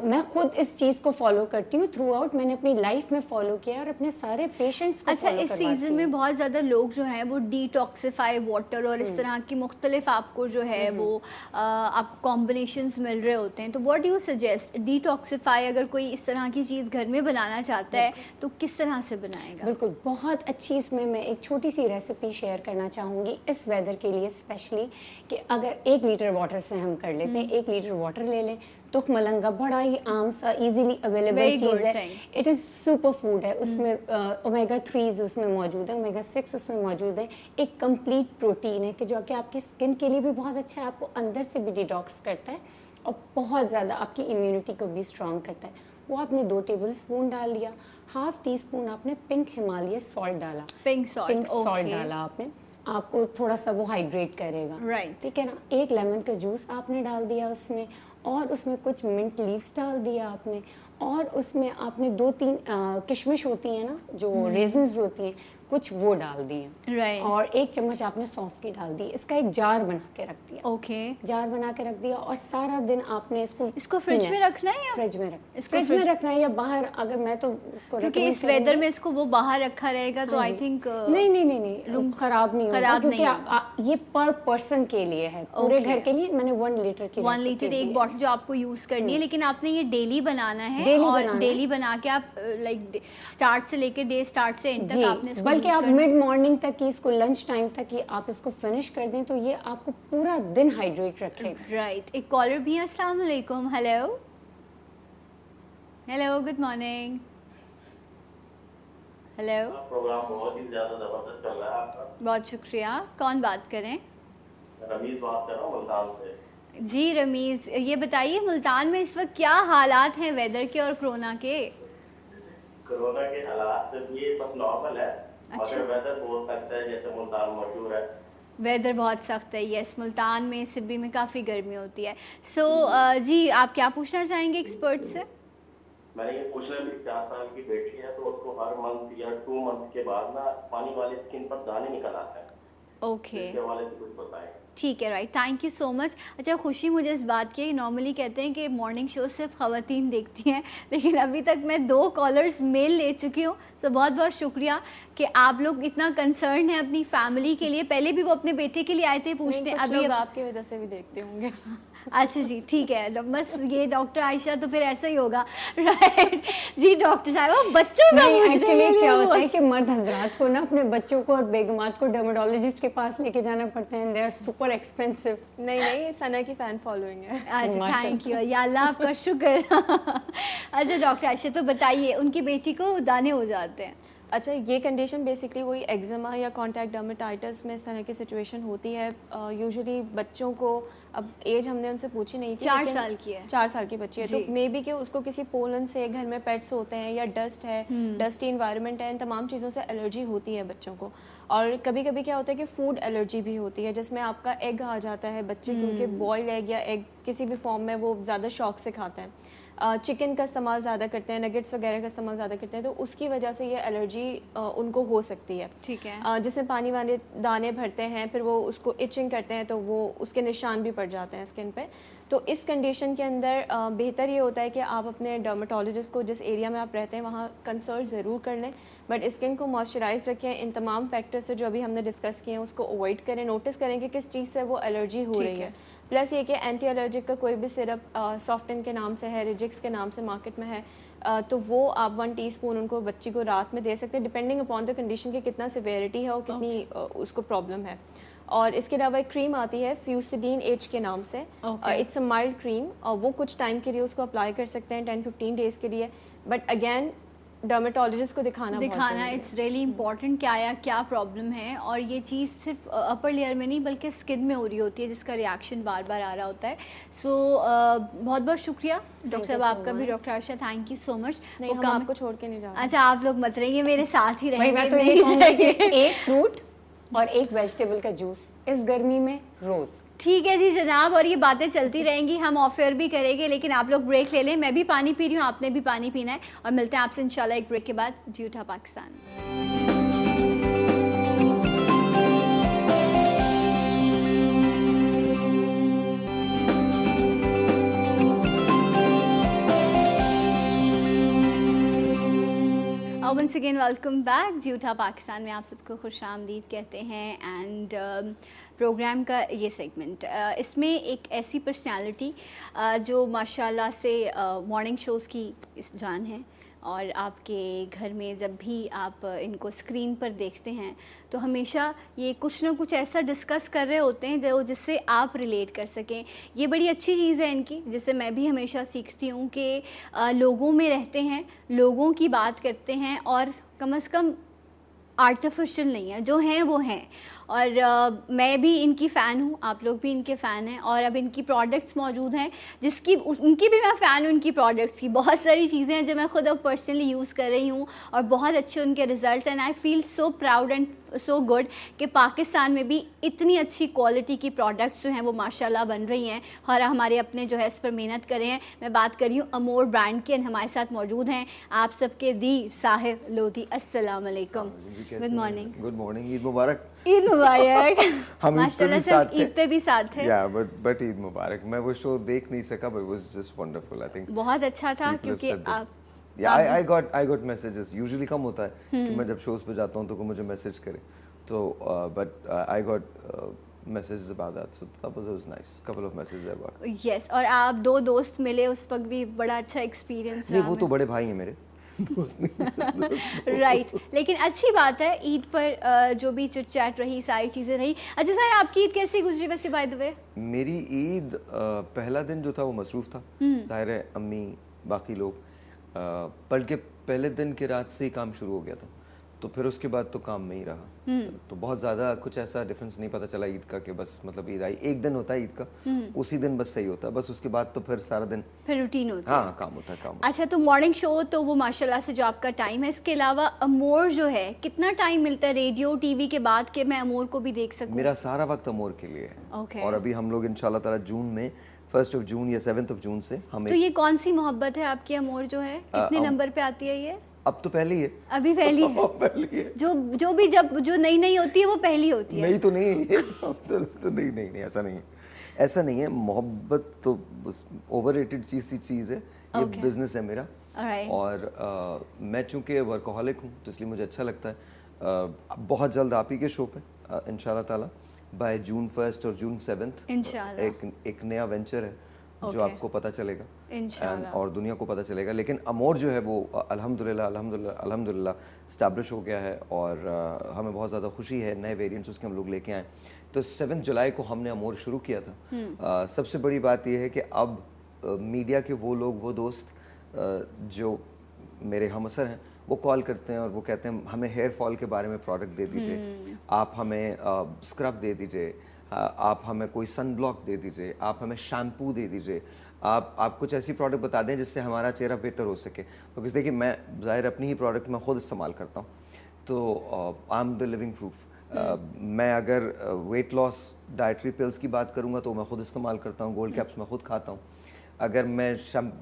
मैं खुद इस चीज़ को फॉलो करती हूँ, थ्रू आउट मैंने अपनी लाइफ में फॉलो किया और अपने सारे पेशेंट्स को
अच्छा, इस सीजन में बहुत ज़्यादा लोग जो हैं वो डिटॉक्सिफाई वाटर और इस तरह की मुख्तलिफ आपको जो है वो आप कॉम्बिनेशंस मिल रहे होते हैं, तो what do you suggest? Detoxify अगर कोई इस तरह की चीज़ घर में बनाना चाहता है तो किस तरह से बनाएगा?
बिल्कुल, बहुत अच्छी इसमें मैं एक छोटी सी रेसिपी शेयर करना चाहूँगी इस वेदर के लिए स्पेशली, कि अगर 1 लीटर वाटर से हम कर लेते हैं, 1 लीटर वाटर ले लें, तुख मलंगा बड़ा ही आम सा इजीली अवेलेबल चीज़ है, इट इज़ सुपर फूड है, उसमें ओमेगा 3 उसमें मौजूद है, ओमेगा 6 उसमें मौजूद है, एक कंप्लीट प्रोटीन है कि जो कि आपकी स्किन के लिए भी बहुत अच्छा है, आपको अंदर से भी डिटॉक्स करता है और बहुत ज़्यादा आपकी इम्यूनिटी को भी स्ट्रॉन्ग करता है। वो आपने 2 टेबल स्पून डाल लिया, हाफ टी स्पून आपने पिंक हिमालय सॉल्ट डाला,
पिंक सॉल्ट
डाला आपने, आपको थोड़ा सा वो हाइड्रेट करेगा,
राइट,
ठीक है ना। 1 लेमन का जूस आपने डाल दिया उसमें, और उसमें कुछ मिंट लीव्स डाल दिया आपने, और उसमें आपने 2-3 किशमिश होती हैं ना, जो रेजिन्स होती हैं, कुछ वो डाल दिए,
राइट,
और 1 चम्मच आपने सौंफ की डाल दी। इसका एक जार बना के रख दिया,
ओके,
जार बना के रख दिया, और सारा दिन आपने इसको
फ्रिज में रखना है या
फ्रिज में रखना है या बाहर? अगर मैं तो इसको
क्योंकि इस वेदर में इसको वो बाहर रखा रहेगा तो आई थिंक
नहीं रूम खराब नहीं होगा, क्योंकि ये पर पर्सन के लिए है, पूरे घर के लिए मैंने 1 लीटर की
1 लीटर एक बॉटल जो आपको यूज करनी है, लेकिन आपने ये डेली बनाना है और डेली बना के आप लाइक स्टार्ट से लेके डे स्टार्ट से एंड तक आपने इसको,
बल्कि आप मिड मॉर्निंग तक ही इसको लंच टाइम तक ही आप इसको फिनिश कर दें तो ये आपको पूरा दिन हाइड्रेट रखेगा।
राइट, एक कॉलर भी है। अस्सलाम वालेकुम। Hello hello, good morning. Hello,
program बहुत ही ज्यादा जबरदस्त चल रहा है आपका।
बहुत शुक्रिया। कौन बात करें?
रमीज बात कर रहा हूँ मुल्तान से।
जी रमीज, ये बताइए मुल्तान में इस वक्त क्या हालात हैं वेदर के और कोरोना के?
कोरोना के हालात ये सब नॉर्मल है,
अच्छा।
मगर वेदर बहुत सख्त है, जैसे मुल्तान मशहूर है।
वेदर बहुत सख्त है, यस, मुल्तान में सिब्बी में काफ़ी गर्मी होती है। सो जी, आप क्या पूछना चाहेंगे एक्सपर्ट से?
मैंने ये पूछना भी 4 साल की बेटी है, तो उसको हर मंथ या 2 मंथ के बाद ना पानी वाली स्किन पर दाने निकल आते हैं।
ओके,
इसके हवाले से कुछ बताएं।
ठीक है, right, thank you so much. अच्छा, खुशी मुझे इस बात की, नॉर्मली कहते हैं कि मॉर्निंग शो सिर्फ ख़वातीन देखती हैं, लेकिन अभी तक मैं 2 कॉलर्स मेल ले चुकी हूँ। सो बहुत बहुत शुक्रिया कि आप लोग इतना कंसर्न हैं अपनी फैमिली के लिए। पहले भी वो अपने बेटे के लिए आए थे पूछने,
कुछ
अभी
लोग आपकी वजह से भी देखते होंगे।
अच्छा जी, ठीक है, बस ये डॉक्टर आयशा तो फिर ऐसा ही होगा, राइट जी। डॉक्टर साहब बच्चों का
नहीं,
पूछने
एक्चुअली
के लिए
क्या
वो-
होता है कि मर्द हजरात को ना अपने बच्चों को और बेगमात को डर्मेटोलॉजिस्ट के पास लेके जाना पड़ता है, दे आर सुपर एक्सपेंसिव।
नहीं, सना की फैन फॉलोइंग है।
अच्छा,
माशाल्लाह।
थैंक यू, या अल्लाह आपका शुक्र। अच्छा डॉक्टर आयशा, तो बताइए, उनकी बेटी को दाने हो जाते हैं।
अच्छा, ये कंडीशन बेसिकली वही एक्जिमा या कॉन्टैक्ट डर्मेटाइटिस में इस तरह की सिचुएशन होती है। यूजुअली बच्चों को, अब एज हमने उनसे पूछी नहीं थी,
4
लेकिन
साल की है।
4 साल की बच्ची है, तो
जी।
मे बी कि उसको किसी पोलन से, घर में पेट्स होते हैं या डस्ट है, डस्टी इन्वायरमेंट है, इन तमाम चीज़ों से एलर्जी होती है बच्चों को। और कभी कभी क्या होता है कि फूड एलर्जी भी होती है, जिसमें आपका एग आ जाता है बच्चे, क्योंकि बॉइल्ड एग या एग किसी भी फॉर्म में वो ज़्यादा शौक से खाते हैं। चिकन का इस्तेमाल ज़्यादा करते हैं, नगेट्स वगैरह का इस्तेमाल ज़्यादा करते हैं, तो उसकी वजह से ये एलर्जी उनको हो सकती है।
ठीक है।
जिसमें पानी वाले दाने भरते हैं, फिर वो उसको इचिंग करते हैं, तो वो उसके निशान भी पड़ जाते हैं स्किन पे। तो इस कंडीशन के अंदर बेहतर ये होता है कि आप अपने डर्मेटोलॉजिस्ट को, जिस एरिया में आप रहते हैं वहाँ कंसल्ट ज़रूर कर लें, बट स्किन को मॉइस्चराइज रखें। इन तमाम फैक्टर्स से जो अभी हमने डिस्कस किए हैं उसको अवॉइड करें, नोटिस करें कि किस चीज़ से वो एलर्जी हो रही है। प्लस ये कि एंटी एलर्जिक का कोई भी सिरप सॉफ्टन के नाम से है, रिजिक्स के नाम से मार्केट में है, तो वो आप 1 टीस्पून उनको, बच्ची को रात में दे सकते हैं, डिपेंडिंग अपॉन द कंडीशन कि कितना सिवेरिटी है और कितनी उसको प्रॉब्लम है। और इसके अलावा एक क्रीम आती है फ्यूसिडीन एच के नाम से, इट्स अ माइल्ड क्रीम, और वो कुछ टाइम के लिए उसको अप्लाई कर सकते हैं, 10-15 डेज़ के लिए। बट अगेन डर्मेटोलॉजिस्ट को दिखाना
इट्स रियली इंपॉर्टेंट क्या प्रॉब्लम है, और ये चीज़ सिर्फ अपर लेयर में नहीं बल्कि स्किन में हो रही होती है, जिसका रिएक्शन बार बार आ रहा होता है। सो बहुत बहुत शुक्रिया डॉक्टर साहब, आपका भी। Doctor Ayesha, thank you so much.
नहीं, हम आपको छोड़ के नहीं जा रहे।
अच्छा, आप लोग मत रहिए, मेरे साथ ही
भाई मैं तो
रहेंगे।
ये कहूँगी कि एक फ्रूट और एक वेजिटेबल का जूस इस गर्मी में रोज़।
ठीक है जी जनाब, और ये बातें चलती रहेंगी, हम ऑफ एयर भी करेंगे, लेकिन आप लोग ब्रेक ले लें। मैं भी पानी पी रही हूँ, आपने भी पानी पीना है, और मिलते हैं आपसे इंशाल्लाह एक ब्रेक के बाद। जी उठा Pakistan. Once again welcome back. जी उठा पाकिस्तान में आप सबको खुश आमदीद कहते हैं। एंड प्रोग्राम का ये सेगमेंट, इसमें एक ऐसी पर्सनालिटी जो माशाल्लाह से मॉर्निंग शोज़ की जान है, और आपके घर में जब भी आप इनको स्क्रीन पर देखते हैं तो हमेशा ये कुछ ना कुछ ऐसा डिस्कस कर रहे होते हैं जो जिससे आप रिलेट कर सकें। ये बड़ी अच्छी चीज़ है इनकी, जिससे मैं भी हमेशा सीखती हूँ कि लोगों में रहते हैं, लोगों की बात करते हैं, और कम से कम आर्टिफिशियल नहीं है, जो हैं वो हैं। और मैं भी इनकी फ़ैन हूँ, आप लोग भी इनके फ़ैन हैं, और अब इनकी प्रोडक्ट्स मौजूद हैं जिसकी उनकी भी मैं फ़ैन हूँ। इनकी प्रोडक्ट्स की बहुत सारी चीज़ें हैं जो मैं खुद अब पर्सनली यूज़ कर रही हूँ, और बहुत अच्छे उनके results, and I feel so proud and so good कि पाकिस्तान में भी इतनी अच्छी क्वालिटी की प्रोडक्ट्स जो हैं वो माशाल्लाह बन रही हैं, और हमारे अपने जो है इस पर मेहनत कर रहे हैं। मैं बात कर रही हूँ अमोर ब्रांड की, एंड हमारे साथ मौजूद हैं आप सबके दी साहिर लोधी। अस्सलाम वालेकुम, good morning.
Good morning, Eid मुबारक।
ईद मुबारक।
हम ईद पे भी साथ थे।
ईद पे भी साथ थे।
या बट ईद मुबारक। मैं वो शो देख नहीं सका, but it was just wonderful. I think
बहुत अच्छा था, क्योंकि आप
आई गॉट मैसेजेस। यूजुअली कम होता है कि मैं जब शोज पे जाता हूँ तो कोई मुझे मैसेज करे, तो but I got messages about that, so that was nice. Couple of messages I got.
Yes, और आप 2 दोस्त मिले उस वक्त भी, बड़ा अच्छा एक्सपीरियंस रहा।
नहीं, वो तो बड़े भाई हैं मेरे दोस्त नहीं।
राइट, लेकिन अच्छी बात है ईद पर जो भी चिट चैट रही, सारी चीज़ें रही। अच्छा सर, आपकी ईद कैसी गुजरी वैसे बाय द वे?
मेरी ईद पहला दिन जो था वो मसरूफ़ था, ज़ाहिर है अम्मी बाकी लोग, बल्कि पहले दिन की रात से ही काम शुरू हो गया था, तो फिर उसके बाद तो काम में ही रहा। तो बहुत ज़्यादा कुछ ऐसा डिफरेंस नहीं पता चला ईद का, कि बस मतलब ईद आई, एक दिन होता है ईद का, उसी दिन बस सही होता है, बस उसके बाद तो फिर सारा दिन
फिर रूटीन होता है।
हाँ, काम होता है, काम होता है।
अच्छा, तो मॉर्निंग शो तो वो माशाल्लाह से जो आपका टाइम है, इसके अलावा अमोर जो है, कितना टाइम मिलता है रेडियो टीवी के बाद कि मैं अमोर को भी देख सकूं?
मेरा सारा वक्त अमोर के लिए है।
Okay.
और अभी हम लोग इंशाल्लाह ताला जून में 1 जून या 7 जून से हम
तो ये कौन सी मोहब्बत है आपकी अमोर जो है, कितने नंबर पे आती है ये?
अब तो पहले ही है।
अभी पहली है।
पहली है।
जो भी जब जो नई नई होती है वो पहली होती है।
नहीं तो नहीं है तो नहीं ऐसा नहीं है, ऐसा नहीं है। मोहब्बत तो बस ओवररेटेड चीज़ है। ये बिजनेस है मेरा।
Alright.
और मैं चूंकि वर्कहॉलिक हूँ तो इसलिए मुझे अच्छा लगता है। बहुत जल्द आप ही के शो पे इंशाल्लाह ताला बाय जून 1 और जून 7
इंशाल्लाह
एक नया वेंचर है जो आपको पता चलेगा
इंशाल्लाह।
और दुनिया को पता चलेगा। लेकिन अमोर जो है वो अल्हम्दुलिल्लाह स्टैब्लिश हो गया है और हमें बहुत ज़्यादा खुशी है। नए वेरिएंट्स उसके हम लोग लेके आए। तो 7 जुलाई को हमने अमोर शुरू किया था। सबसे बड़ी बात यह है कि अब मीडिया के वो लोग, वो दोस्त जो मेरे हमअसर हैं, वो कॉल करते हैं और वो कहते हैं हमें हेयर फॉल के बारे में प्रोडक्ट दे दीजिए, आप हमें स्क्रब दे दीजिए, आप हमें कोई सन ब्लॉक दे दीजिए, आप हमें शैम्पू दे दीजिए, आप कुछ ऐसी प्रोडक्ट बता दें जिससे हमारा चेहरा बेहतर हो सके। क्योंकि देखिए मैं ज़ाहिर अपनी ही प्रोडक्ट मैं ख़ुद इस्तेमाल करता हूँ, तो I am the living proof. मैं अगर वेट लॉस डाइटरी पिल्स की बात करूँगा तो मैं ख़ुद इस्तेमाल करता हूँ, गोल्ड कैप्स मैं ख़ुद खाता हूँ। अगर मैं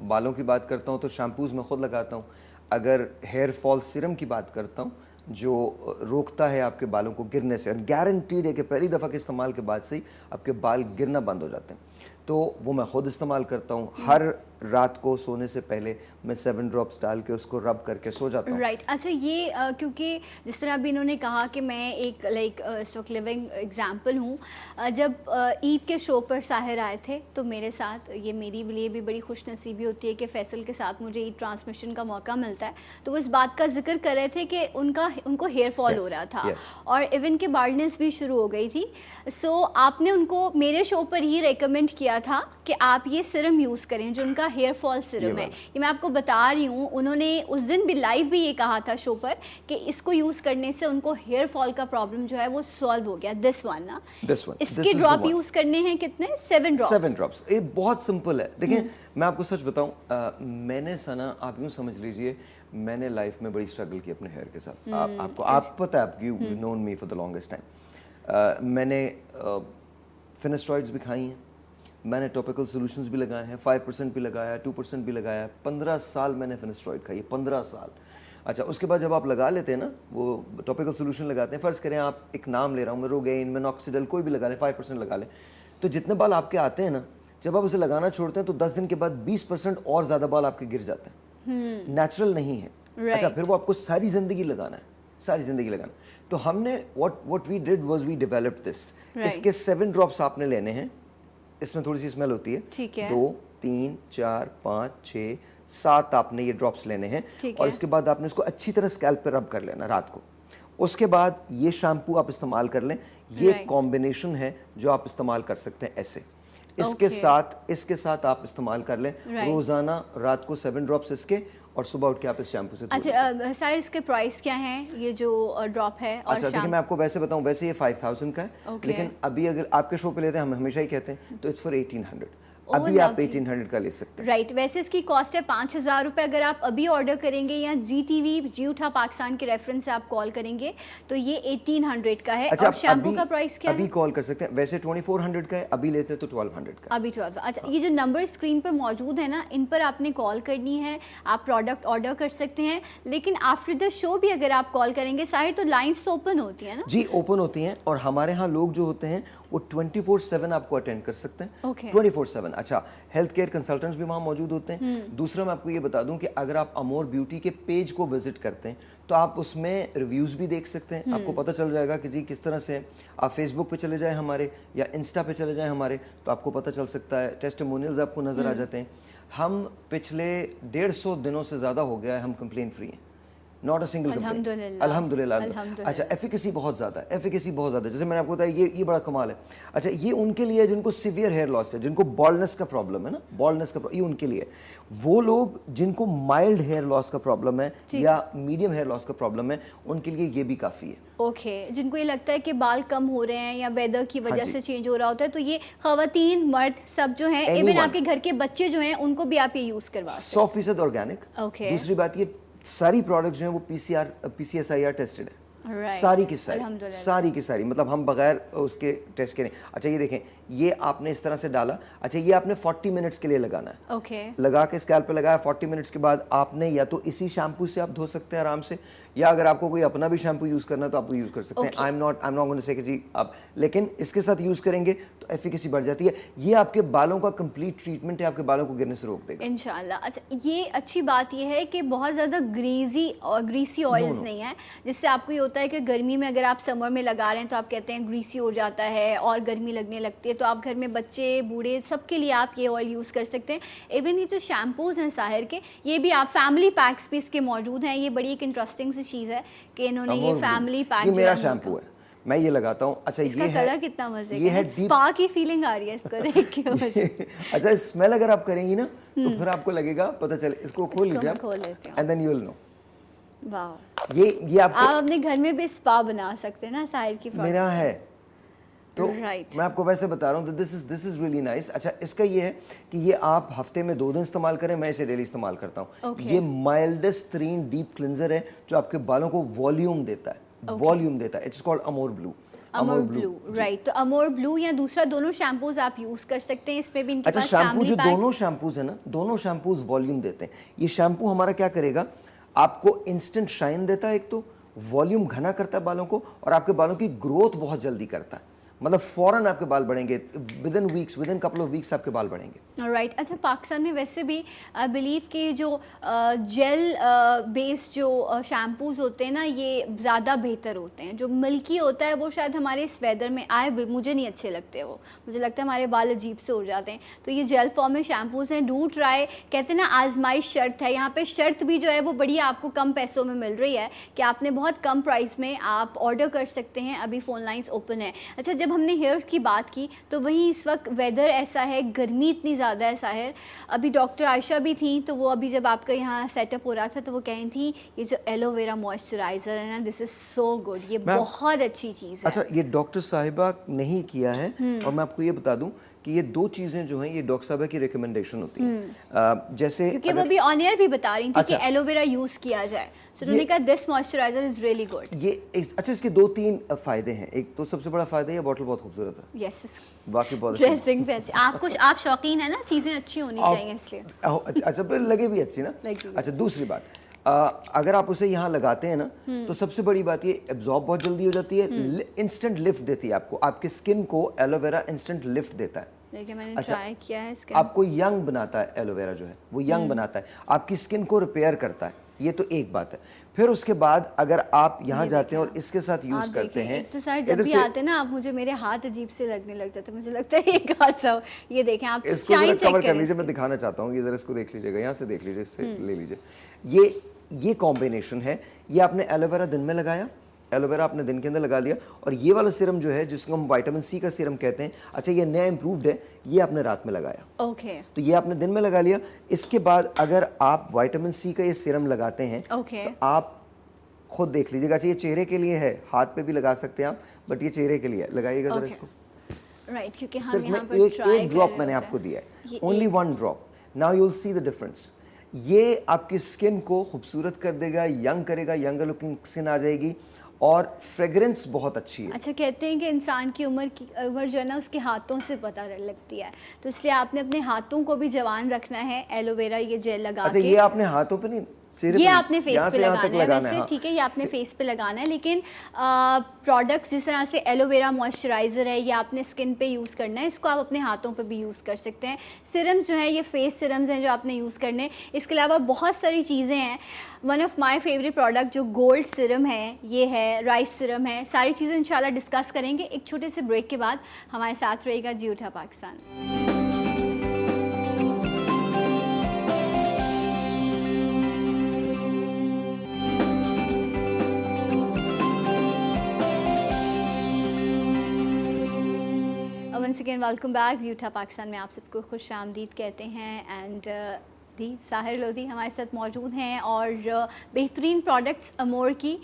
बालों की बात करता हूँ तो शैम्पूज़ मैं ख़ुद लगाता हूँ। अगर हेयर फॉल सीरम की बात करता हूँ जो रोकता है आपके बालों को गिरने से, गारंटीड है कि पहली दफ़ा के इस्तेमाल के बाद से ही आपके बाल गिरना बंद हो जाते हैं, तो वो मैं ख़ुद इस्तेमाल करता हूँ। हर रात को सोने से पहले मैं 7 ड्रॉप्स डाल के उसको रब करके सो जाता हूँ।
राइट अच्छा ये क्योंकि जिस तरह अभी इन्होंने कहा कि मैं एक इस वक्त लिविंग एग्जांपल हूँ। जब ईद के शो पर साहिर आए थे तो मेरे साथ, ये मेरी लिए भी बड़ी खुश नसीबी होती है कि फैसल के साथ मुझे ईद ट्रांसमिशन का मौका मिलता है, तो वो इस बात का जिक्र कर रहे थे कि उनको हेयर फॉल हो रहा था और इवन के बाल्डनेस भी शुरू हो गई थी। सो आपने उनको मेरे शो पर ही रेकमेंड किया था कि आप ये सिरम यूज़ करें जो उनका हेयर फॉल सिरम है। ये मैं आपको बता रही हूँ, उन्होंने उस दिन भी लाइव भी ये कहा था शो पर कि इसको यूज़ करने से उनको हेयर फॉल का प्रॉब्लम जो है वो सॉल्व हो गया। दिस वन ना, इसके ड्रॉप यूज़ करने हैं कितने? 7 ड्रॉप्स।
ये बहुत सिंपल है। देखिए मैं आपको सच बताऊं, मैंने सना, आप यूँ समझ लीजिए मैंने लाइफ में बड़ी स्ट्रगल की अपने हेयर के साथ। आप पता है, आप you known me for the longest time. मैंने फिनेस्ट्रॉइड्स भी खाई हैं, मैंने टॉपिकल सॉल्यूशंस भी लगाए हैं, 5% भी लगाया, 2% भी लगाया। 15 साल मैंने फिनेस्ट्रॉइड खाई है, 15 साल। अच्छा, उसके बाद जब आप लगा लेते हैं ना, वो टॉपिकल सॉल्यूशन लगाते हैं, फ़र्ज़ करें आप एक नाम ले रहा हूँ मैं, रोगेन, मिनॉक्सिडिल, कोई भी लगा लें, 5% लगा लें, तो जितने बाल आपके आते हैं ना, जब आप उसे लगाना छोड़ते हैं तो 10 दिन के बाद 20% और ज़्यादा बाल आपके गिर जाते हैं। नेचुरल नहीं है। अच्छा, फिर वो आपको सारी ज़िंदगी लगाना है, सारी ज़िंदगी लगाना। तो हमने what we did was we developed this. इसके 7 ड्रॉप्स आपने लेने हैं, इसमें थोड़ी सी स्मेल होती है।
ठीक है।
2 3 4 5 6 7 आपने ये ड्रॉप्स लेने हैं और इसके बाद आपने इसको अच्छी तरह स्कैल्प पे रब कर लेना रात को। उसके बाद ये शैम्पू आप इस्तेमाल कर लें। ये कॉम्बिनेशन है जो आप इस्तेमाल कर सकते हैं ऐसे। इसके साथ आप इस्तेमाल कर लें रोज़ाना रात को 7 ड्रॉप्स इसके, और सुबह उठ के आप इस शैम्पू से।
अच्छा सर, इसके प्राइस क्या हैं ये जो ड्रॉप है? और
अच्छा देखिए मैं आपको वैसे बताऊं, वैसे ये 5000 का है, लेकिन अभी अगर आपके शो पे लेते हैं, हम हमेशा ही कहते हैं, तो इट्स फॉर 1800। अभी आप 1800 का ले सकते हैं।
राइट, वैसे इसकी कॉस्ट है 5000 रुपये। अगर आप अभी ऑर्डर करेंगे या जी उठा पाकिस्तान के रेफरेंस से आप कॉल करेंगे तो ये 1800 का है।
अच्छा,
और शैम्पू का प्राइस क्या
अभी
है?
कॉल कर सकते हैं, वैसे 2400 का है, अभी लेते हैं तो 1200 का।
अभी 12। अच्छा, ये जो नंबर स्क्रीन पर मौजूद है ना, इन पर आपने कॉल करनी है, आप प्रोडक्ट ऑर्डर कर सकते हैं। लेकिन आफ्टर द शो भी अगर आप कॉल करेंगे साहिर, तो लाइंस तो ओपन होती है ना?
जी ओपन होती हैं, और हमारे यहाँ लोग जो होते हैं वो 24/7 आपको अटेंड कर सकते हैं। 24/7। अच्छा, हेल्थ केयर कंसल्टेंट्स भी वहाँ मौजूद होते हैं। दूसरा मैं आपको ये बता दूं कि अगर आप अमोर ब्यूटी के पेज को विजिट करते हैं तो आप उसमें रिव्यूज़ भी देख सकते हैं। आपको पता चल जाएगा कि जी किस तरह से। आप फेसबुक पे चले जाएं हमारे, या इंस्टा पे चले जाएं हमारे, तो आपको पता चल सकता है। टेस्टिमोनियल्स आपको नज़र आ जाते हैं। हम पिछले 150 दिनों से ज़्यादा हो गया है हम कंप्लेन फ्री हैं, नॉट अ सिंगल कंप्लेंट। अल्हम्दुलिल्लाह। अच्छा, एफिकेसी बहुत ज़्यादा है, एफिकेसी बहुत ज़्यादा है। जैसे मैंने आपको बताया, ये बड़ा कमाल है। अच्छा, ये उनके लिए जिनको सीवियर हेयर लॉस है, जिनको बॉल्डनेस का प्रॉब्लम है ना, बॉल्डनेस का, ये उनके लिए। वो लोग जिनको माइल्ड हेयर लॉस का प्रॉब्लम है या मीडियम हेयर लॉस का प्रॉब्लम है, उनके लिए ये भी काफ़ी है।
ओके, जिनको ये लगता है कि बाल कम हो रहे हैं या वेदर की वजह से चेंज हो रहा होता है, तो ये खवातीन मर्द सब जो हैं, इवन आपके घर के बच्चे जो हैं, उनको भी आप ये यूज़ करवा सकते हैं।
100% ऑर्गेनिक।
ओके।
दूसरी बात, ये सारी प्रोडक्ट्स जो हैं वो PCSIR टेस्टेड है। सारी की सारी, सारी की सारी, मतलब हम बगैर उसके टेस्ट के नहीं। अच्छा, ये देखें, ये आपने इस तरह से डाला, अच्छा ये आपने 40 मिनट्स के लिए लगाना है।
ओके
लगा के स्कैल्प पे लगाया, 40 मिनट्स के बाद आपने या तो इसी शैम्पू से आप धो सकते हैं आराम से, या अगर आपको कोई अपना भी शैम्पू यूज करना है तो आप यूज कर सकते हैं। I am not going to say कि जी आप, लेकिन इसके साथ यूज करेंगे तो एफिकेसी बढ़ जाती है। ये आपके बालों का कंप्लीट ट्रीटमेंट है, आपके बालों को गिरने से रोक देगा
इंशाल्लाह। अच्छा, ये अच्छी बात ये है कि बहुत ज़्यादा ग्रीसी ऑयल्स नहीं है, जिससे आपको ये होता है कि गर्मी में अगर आप समर में लगा रहे हैं तो आप कहते हैं ग्रीसी हो जाता है और गर्मी लगने लगती है, तो आप घर में बच्चे बूढ़े सबके लिए आप ये ऑयल यूज़ कर सकते हैं। इवन ये जो शैम्पूज़ हैं साहिर के, ये भी आप फैमिली पैक्स भी इसके मौजूद हैं। ये बड़ी एक इंटरेस्टिंग सी चीज़ है कि इन्होंने ये फैमिली पैक,
ये मेरा शैम्पू है, मैं ये लगाता हूँ। अच्छा
इसका
ये है,
कलर कितना मजे
ये
का
है
है,
deep-
स्पा की फीलिंग आ रही है इसको देख के मुझे।
अच्छा स्मेल अगर आप करेंगी ना तो फिर आपको लगेगा, पता चले, इसको खोल
इसको
लीजिए
मैं
आप,
खोल लेती हूँ।
And then you will know.
वाह,
ये आपको
आप अपने घर में भी स्पा बना सकते हैं ना साहिर की product
मेरा है, तो
Right.
मैं आपको वैसे बता रहा हूँ, दिस इज रियली नाइस। अच्छा इसका ये है कि ये आप हफ्ते में 2 दिन इस्तेमाल करें, मैं इसे डेली इस्तेमाल करता हूँ।
Okay.
ये माइल्डेस्ट्रीन डीप क्लिंजर है जो आपके बालों को वॉल्यूम देता है, वॉल्यूम देता है। It's called Amore Blue.
Amore Blue, right. तो अमोर ब्लू या दूसरा दोनों शैम्पूज आप यूज कर सकते हैं। इसमें भी इनके
अच्छा
पास
शैम्पू
फैमिली
जो
पैक,
दोनों शैम्पूज है ना, दोनों शैम्पूज वॉल्यूम देते हैं। ये शैम्पू हमारा क्या करेगा, आपको इंस्टेंट शाइन देता है, एक तो वॉल्यूम घना करता है बालों को, और आपके बालों की ग्रोथ बहुत जल्दी करता है, मतलब फौरन आपके बाल बढ़ेंगे, with in couple of weeks आपके बाल बढ़ेंगे।
राइट। अच्छा, पाकिस्तान में वैसे भी आई बिलीव कि जो जेल बेस्ड जो शैम्पूज होते हैं ना, ये ज़्यादा बेहतर होते हैं। जो मिल्की होता है वो शायद हमारे इस वेदर में मुझे नहीं अच्छे लगते, वो मुझे लगता है हमारे बाल अजीब से हो जाते हैं। तो ये जेल फॉर्म में शैम्पूज हैं, डू ट्राई। कहते हैं ना आजमाइश शर्त है, यहाँ पे शर्त भी जो है वो बड़ी आपको कम पैसों में मिल रही है कि आपने बहुत कम प्राइस में आप ऑर्डर कर सकते हैं। अभी फ़ोन लाइन्स ओपन है। अच्छा, जब हमने हेयर्स की बात की तो वहीं इस वक्त वेदर ऐसा है, गर्मी इतनी ज़्यादा है साहिर। अभी डॉक्टर आयशा भी थी, तो वो अभी जब आपका यहाँ सेटअप हो रहा था तो वो कह रही थी ये जो एलोवेरा मॉइस्चराइज़र है ना, दिस इज़ सो गुड, ये बहुत अच्छी चीज़ है।
अच्छा ये डॉक्टर साहिबा नहीं किया है, और मैं आपको ये बता दूं कि ये 2 चीज़ें जो हैं ये डॉक्टर साहिबा की रिकमेंडेशन होती हैं। जैसे
क्योंकि वो भी ऑन एयर भी बता रही थी
अच्छा,
कि एलोवेरा यूज़ किया जाए, तो उन्होंने कहा this moisturiser is really good.
अच्छा इसके 2-3 फ़ायदे हैं। एक तो सबसे बड़ा फ़ायदा, ये बॉटल बहुत खूबसूरत है,
यस,
बाकी बहुत अच्छी
ड्रेसिंग पे अच्छी। आप शौकीन है ना, चीज़ें अच्छी होनी चाहिए इसलिए।
अच्छा फिर लगे भी अच्छी ना।
लगी भी।
अच्छा दूसरी बात, अगर आप उसे यहाँ लगाते हैं ना तो सबसे बड़ी बात ये एब्जॉर्ब बहुत जल्दी हो जाती है, इंस्टेंट लिफ्ट देती है आपको, आपके स्किन को एलोवेरा इंस्टेंट लिफ्ट देता है।
देखिए मैंने
अच्छा,
ट्राई किया है इसके।
आपको यंग बनाता है, एलोवेरा जो है वो यंग बनाता है, आपकी स्किन को रिपेयर करता है, ये तो एक बात है। फिर उसके बाद अगर आप यहाँ जाते हैं और इसके साथ यूज करते हैं,
तो सर जब भी आते हैं ना आप, मुझे मेरे हाथ अजीब से लगने लग जाते हैं, मुझे लगता है ये हाथ सब, ये देखें आप,
इसको जरा कवर कर लीजिए, मैं दिखाना चाहता हूँ, ये जरा इसको देख लीजिएगा, यहाँ से देख लीजिए, इससे ले लीजिए। ये कॉम्बिनेशन है, ये आपने एलोवेरा दिन में लगाया, एलोवेरा आपने दिन के अंदर लगा लिया, और ये वाला सीरम जो है जिसको हम विटामिन सी का सीरम कहते हैं, अच्छा ये नया इम्प्रूव्ड है, ये आपने रात में लगाया।
ओके।
तो ये आपने दिन में लगा लिया। इसके बाद अगर आप विटामिन सी का ये सीरम लगाते हैं,
ओके,
तो आप खुद देख लीजिएगा। अच्छा ये चेहरे के लिए है, हाथ पे भी लगा सकते हैं आप, बट ये चेहरे के लिए है, लगाइएगा जरा इसको।
राइट, क्योंकि हम
सिर्फ
यहाँ
मैं
पर ट्राई
एक ड्रॉप मैंने आपको दिया है, only 1 drop. Now you will see the difference. ये आपकी स्किन को खूबसूरत कर देगा, यंग करेगा, यंगर लुकिंग स्किन आ जाएगी, और फ्रेग्रेंस बहुत अच्छी है।
अच्छा, कहते हैं कि इंसान की उम्र जो है ना उसके हाथों से पता लगती है, तो इसलिए आपने अपने हाथों को भी जवान रखना है एलोवेरा ये जेल लगा
अच्छा
के।
ये आपने हाथों पे नहीं, चेहरे
ये
पे,
आपने फेस
यहाँ
पे
से यहाँ
लगाना
तक
है
लगाना
वैसे,
हाँ।
ठीक है, ये आपने फेस पे लगाना है, लेकिन प्रोडक्ट्स जिस तरह से एलोवेरा मॉइस्चराइज़र है ये आपने स्किन पे यूज़ करना है, इसको आप अपने हाथों पे भी यूज़ कर सकते हैं। सिरम्स जो है ये फेस सिरम्स हैं जो आपने यूज़ करने। इसके अलावा बहुत सारी चीज़ें हैं। One of my favourite product जो गोल्ड सिरम है, ये है, राइस सिरम है, सारी चीज़ें इंशाल्लाह डिस्कस करेंगे एक छोटे से ब्रेक के बाद। हमारे साथ रहेगा जी उठा Pakistan. Once again welcome back. यूठा पाकिस्तान में आप सबको खुश आमदीद कहते हैं। एंड दी साहिर लोधी हमारे साथ मौजूद हैं, और बेहतरीन प्रोडक्ट्स अमोर की,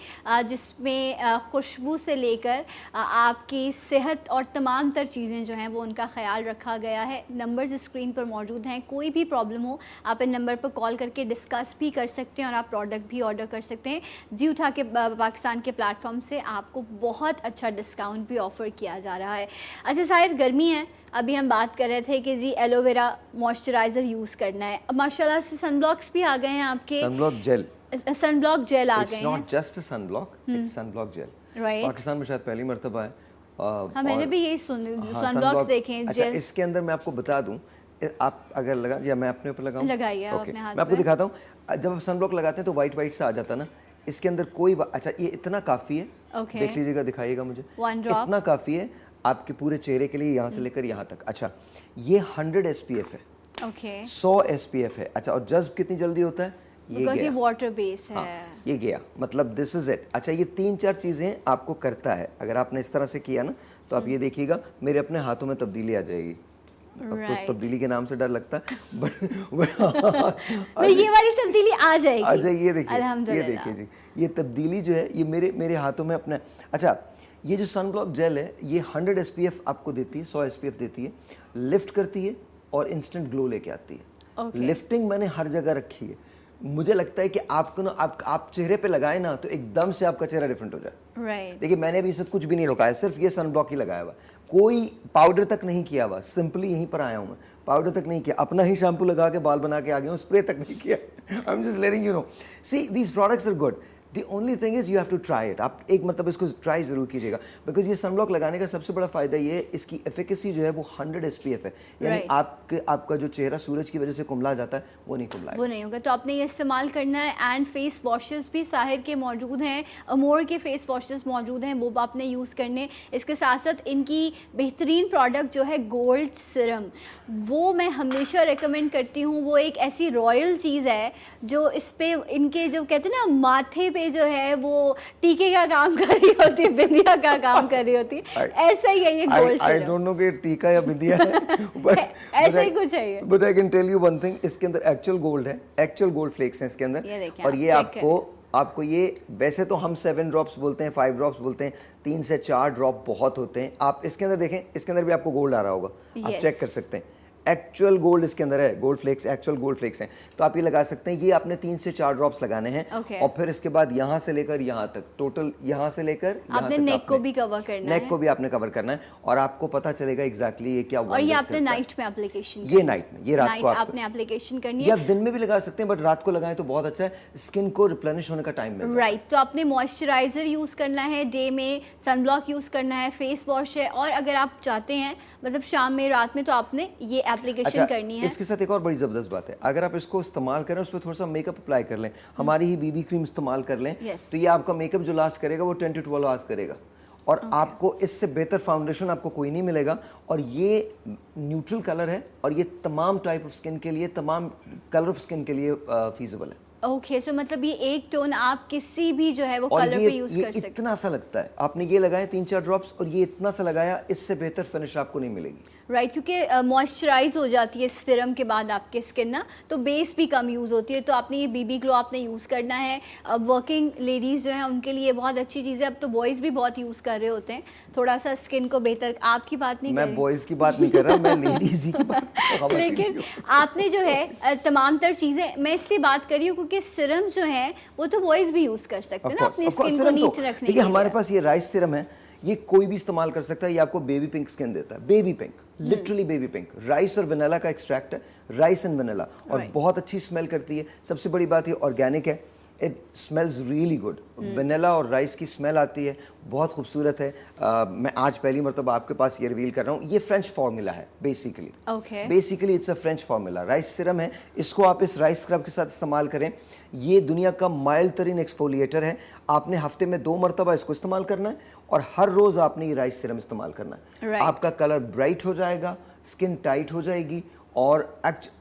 जिसमें खुशबू से लेकर आपकी सेहत और तमाम तर चीज़ें जो हैं वो उनका ख्याल रखा गया है। नंबर्स स्क्रीन पर मौजूद हैं, कोई भी प्रॉब्लम हो आप इन नंबर पर कॉल करके डिस्कस भी कर सकते हैं और आप प्रोडक्ट भी ऑर्डर कर सकते हैं। जी उठा के पाकिस्तान के प्लेटफॉर्म से आपको बहुत अच्छा डिस्काउंट भी ऑफ़र किया जा रहा है। अच्छा साहिर, गर्मी है, अभी हम बात कर रहे थे कि जी एलोवेरा मॉइस्चराइज़र यूज़ करना है, अब माशाल्लाह से सनब्लॉक्स भी आ गए हैं आपके,
सनब्लॉक जेल,
सनब्लॉक जेल आ
इट्स
गए हैं।
Not just a sunblock, it's sunblock gel.
Right.
Pakistan में शायद पहली मर्तबा है।
हाँ, मैंने
और-
भी यही सुन,
हाँ,
सनब्लॉक्स
sunblock-
देखे हैं,
अच्छा,
जेल
इसके अंदर मैं आपको बता दूं, आप अगर लगा या मैं अपने ऊपर लगाऊं,
लगाइए आप
ओके,
अपने हाथ
मैं आपको
पे।
दिखाता हूं। जब आप सनब्लॉक लगाते हैं तो वाइट वाइट सा आ जाता है ना, इसके अंदर कोई अच्छा ये इतना काफ़ी है,
Okay.
देख लीजिएगा, दिखाइएगा मुझे,
One drop.
इतना काफ़ी है आपके पूरे चेहरे के लिए, यहाँ से लेकर यहाँ तक। अच्छा, ये 100 SPF है,
ओके,
100 SPF है। अच्छा, और जज्ब कितनी जल्दी होता है, ये
बिकॉज ये
गया।
वाटर बेस है।
हाँ, ये गया, मतलब दिस इज इट। अच्छा, ये 3-4 चीज़ें आपको करता है, अगर आपने इस तरह से किया ना तो आप ये देखिएगा मेरे अपने हाथों में तब्दीली आ जाएगी। अब तो
Right.
तब्दीली के नाम से डर लगता है, बट
तो ये वाली तब्दीली आ जाएगी।
अच्छा, ये देखिए, ये
अल्हम्दुलिल्लाह।
देखिए जी, ये तब्दीली जो है ये मेरे हाथों में अपना। अच्छा, ये जो सनब्लॉक जेल है ये 100 SPF आपको देती है, 100 SPF देती है, लिफ्ट करती है और इंस्टेंट ग्लो लेके आती है।
Okay.
लिफ्टिंग मैंने हर जगह रखी है। मुझे लगता है कि आपको ना आप चेहरे पे लगाए ना तो एकदम से आपका चेहरा डिफरेंट हो जाए।
राइट,
देखिए, मैंने अभी इससे कुछ भी नहीं लगाया, सिर्फ ये सनब्लॉक ही लगाया हुआ, कोई पाउडर तक नहीं किया हुआ, सिंपली यहीं पर आया हूँ मैं, पाउडर तक नहीं किया, अपना ही शैम्पू लगा के बाल बना के आ गया हूँ, स्प्रे तक नहीं किया। I am just letting you know, see these products are good, the only thing is you have to try it. आप एक मतलब इसको ट्राई जरूर कीजिएगा, बिकॉज ये सनब्लॉक लगाने का सबसे बड़ा फायदा ये है, इसकी एफिकेसी जो है वो 100 SPF है, यानी
Right.
आपका जो चेहरा सूरज की वजह से कुमला जाता है वो नहीं कुमलाएगा।
वो नहीं होगा, तो आपने ये इस्तेमाल करना है। एंड फेस वॉशेस भी साहिर के मौजूद हैं, अमोर के फेस वॉशेस मौजूद हैं, वो आपने यूज़ करने। इसके साथ साथ इनकी बेहतरीन प्रोडक्ट जो है गोल्ड सिरम, वो मैं हमेशा रिकमेंड करती हूँ। वो एक ऐसी रॉयल चीज़ है जो इस पे इनके जो कहते हैं ना माथे पे जो है वो टीके का काम कर रही होती है, बिंदिया का काम कर रही होती है, ऐसा ही है ये gold
I
Siram.
Don't know कि टीका या बिंदिया है, बट
ऐसा ही कुछ है ये।
But I can tell you one thing, इसके अंदर एक्चुअल गोल्ड है, एक्चुअल गोल्ड फ्लेक्स हैं इसके अंदर।
ये देखें
और
आप,
ये
check
आपको ये, वैसे तो हम 7 ड्रॉप्स बोलते हैं, 5 ड्रॉप्स बोलते हैं, 3 से 4 ड्रॉप बहुत होते हैं। आप इसके अंदर देखें, इसके अंदर भी आपको गोल्ड आ रहा होगा, आप
Yes.
चेक कर सकते हैं, एक्चुअल गोल्ड इसके अंदर है, gold flakes, actual gold flakes हैं। तो आप ये लगा सकते हैं, ये आपने 3 से 4 ड्रॉप्स लगाने हैं।
Okay.
और फिर इसके बाद यहाँ से लेकर यहाँ तक, टोटल यहाँ से लेकर यहाँ
आपने
तक
नेक को भी कवर करना
नेक
है।
को भी आपने कवर करना है, और आपको पता चलेगा एग्जैक्टली ये क्या
और ये
wonders
आपने
करता है।
नाइट में एप्लीकेशन,
ये नाइट में, ये रात
नाइट
को
आपने एप्लीकेशन करनी
या
है।
दिन में भी लगा सकते हैं, बट रात को लगाएं तो बहुत अच्छा है, स्किन को रिप्लेनिश होने का टाइम मिलता है।
राइट, तो आपने मॉइस्चराइजर यूज़ करना है डे में, सनब्लॉक यूज़ करना है, फेस वॉश है, और अगर आप चाहते हैं मतलब शाम में, रात में, तो आपने ये एप्लीकेशन करनी है।
इसके साथ एक और बड़ी ज़बरदस्त बात है, अगर आप इसको इस्तेमाल करें, उस पर थोड़ा सा मेकअप अप्लाई कर लें, हमारी ही बीबी क्रीम इस्तेमाल कर लें,
Yes.
तो ये आपका मेकअप जो लास्ट करेगा वो 10 to 12 आवर्स करेगा, और आपको इससे बेहतर फाउंडेशन आपको कोई नहीं मिलेगा। और ये न्यूट्रल कलर है, और ये तमाम टाइप ऑफ स्किन के लिए, तमाम कलर ऑफ स्किन के लिए फीजिबल है।
ओके, सो मतलब ये एक टोन आप किसी भी जो है वो
और
कलर पे यूज़
ये
कर सकते हैं।
इतना सा लगता है, आपने ये लगाए 3-4 ड्रॉप्स, और ये इतना सा लगाया, इससे बेहतर फिनिश आपको नहीं मिलेगी।
राइट, क्योंकि मॉइस्चराइज हो जाती है सिरम के बाद आपके स्किन ना, तो बेस भी कम यूज़ होती है। तो आपने ये बीबी ग्लो आपने यूज़ करना है। वर्किंग लेडीज़ जो हैं उनके लिए बहुत अच्छी चीज़ है, अब तो बॉयज़ भी बहुत यूज़ कर रहे होते हैं, थोड़ा सा स्किन को बेहतर। आपकी बात नहीं कर
मैं
रही।
बॉयज़ की बात नहीं कर रहा, मैं लेडीज़ ही की बात कर रहा हूँ।
लेकिन आपने जो है तमाम तर चीज़ें, मैं इसलिए बात कर रही हूँ क्योंकि सिरम जो है वो तो बॉयज़ भी यूज़ कर सकते हैं ना अपनी स्किन को नीट रखने के
देखिए,
लिए।
हमारे पास ये राइस सिरम है, ये कोई भी इस्तेमाल कर सकता है, ये आपको बेबी पिंक स्किन देता है, baby pink, literally baby pink. Rice और वनीला का एक्सट्रैक्ट है, राइस एंड वनीला, और
Right.
बहुत अच्छी स्मेल करती है। सबसे बड़ी बात ये ऑर्गेनिक है, it smells really good. Vanilla और राइस की स्मेल आती है, बहुत खूबसूरत है। मैं आज पहली मरतबा आपके पास ये रिवील कर रहा हूँ, ये फ्रेंच फार्मूला है basically.
Okay.
Basically it's a French formula. Rice Siram है, इसको आप इस राइस स्क्रब के साथ इस्तेमाल करें। ये दुनिया का माइल्ड तरीन एक्सफोलिएटर है। आपने हफ्ते में 2 मरतबा इसको इस्तेमाल करना है, और हर रोज़ आपने ये राइस सिरम इस्तेमाल करना है।
Right.
आपका कलर ब्राइट हो जाएगा, स्किन टाइट हो जाएगी, और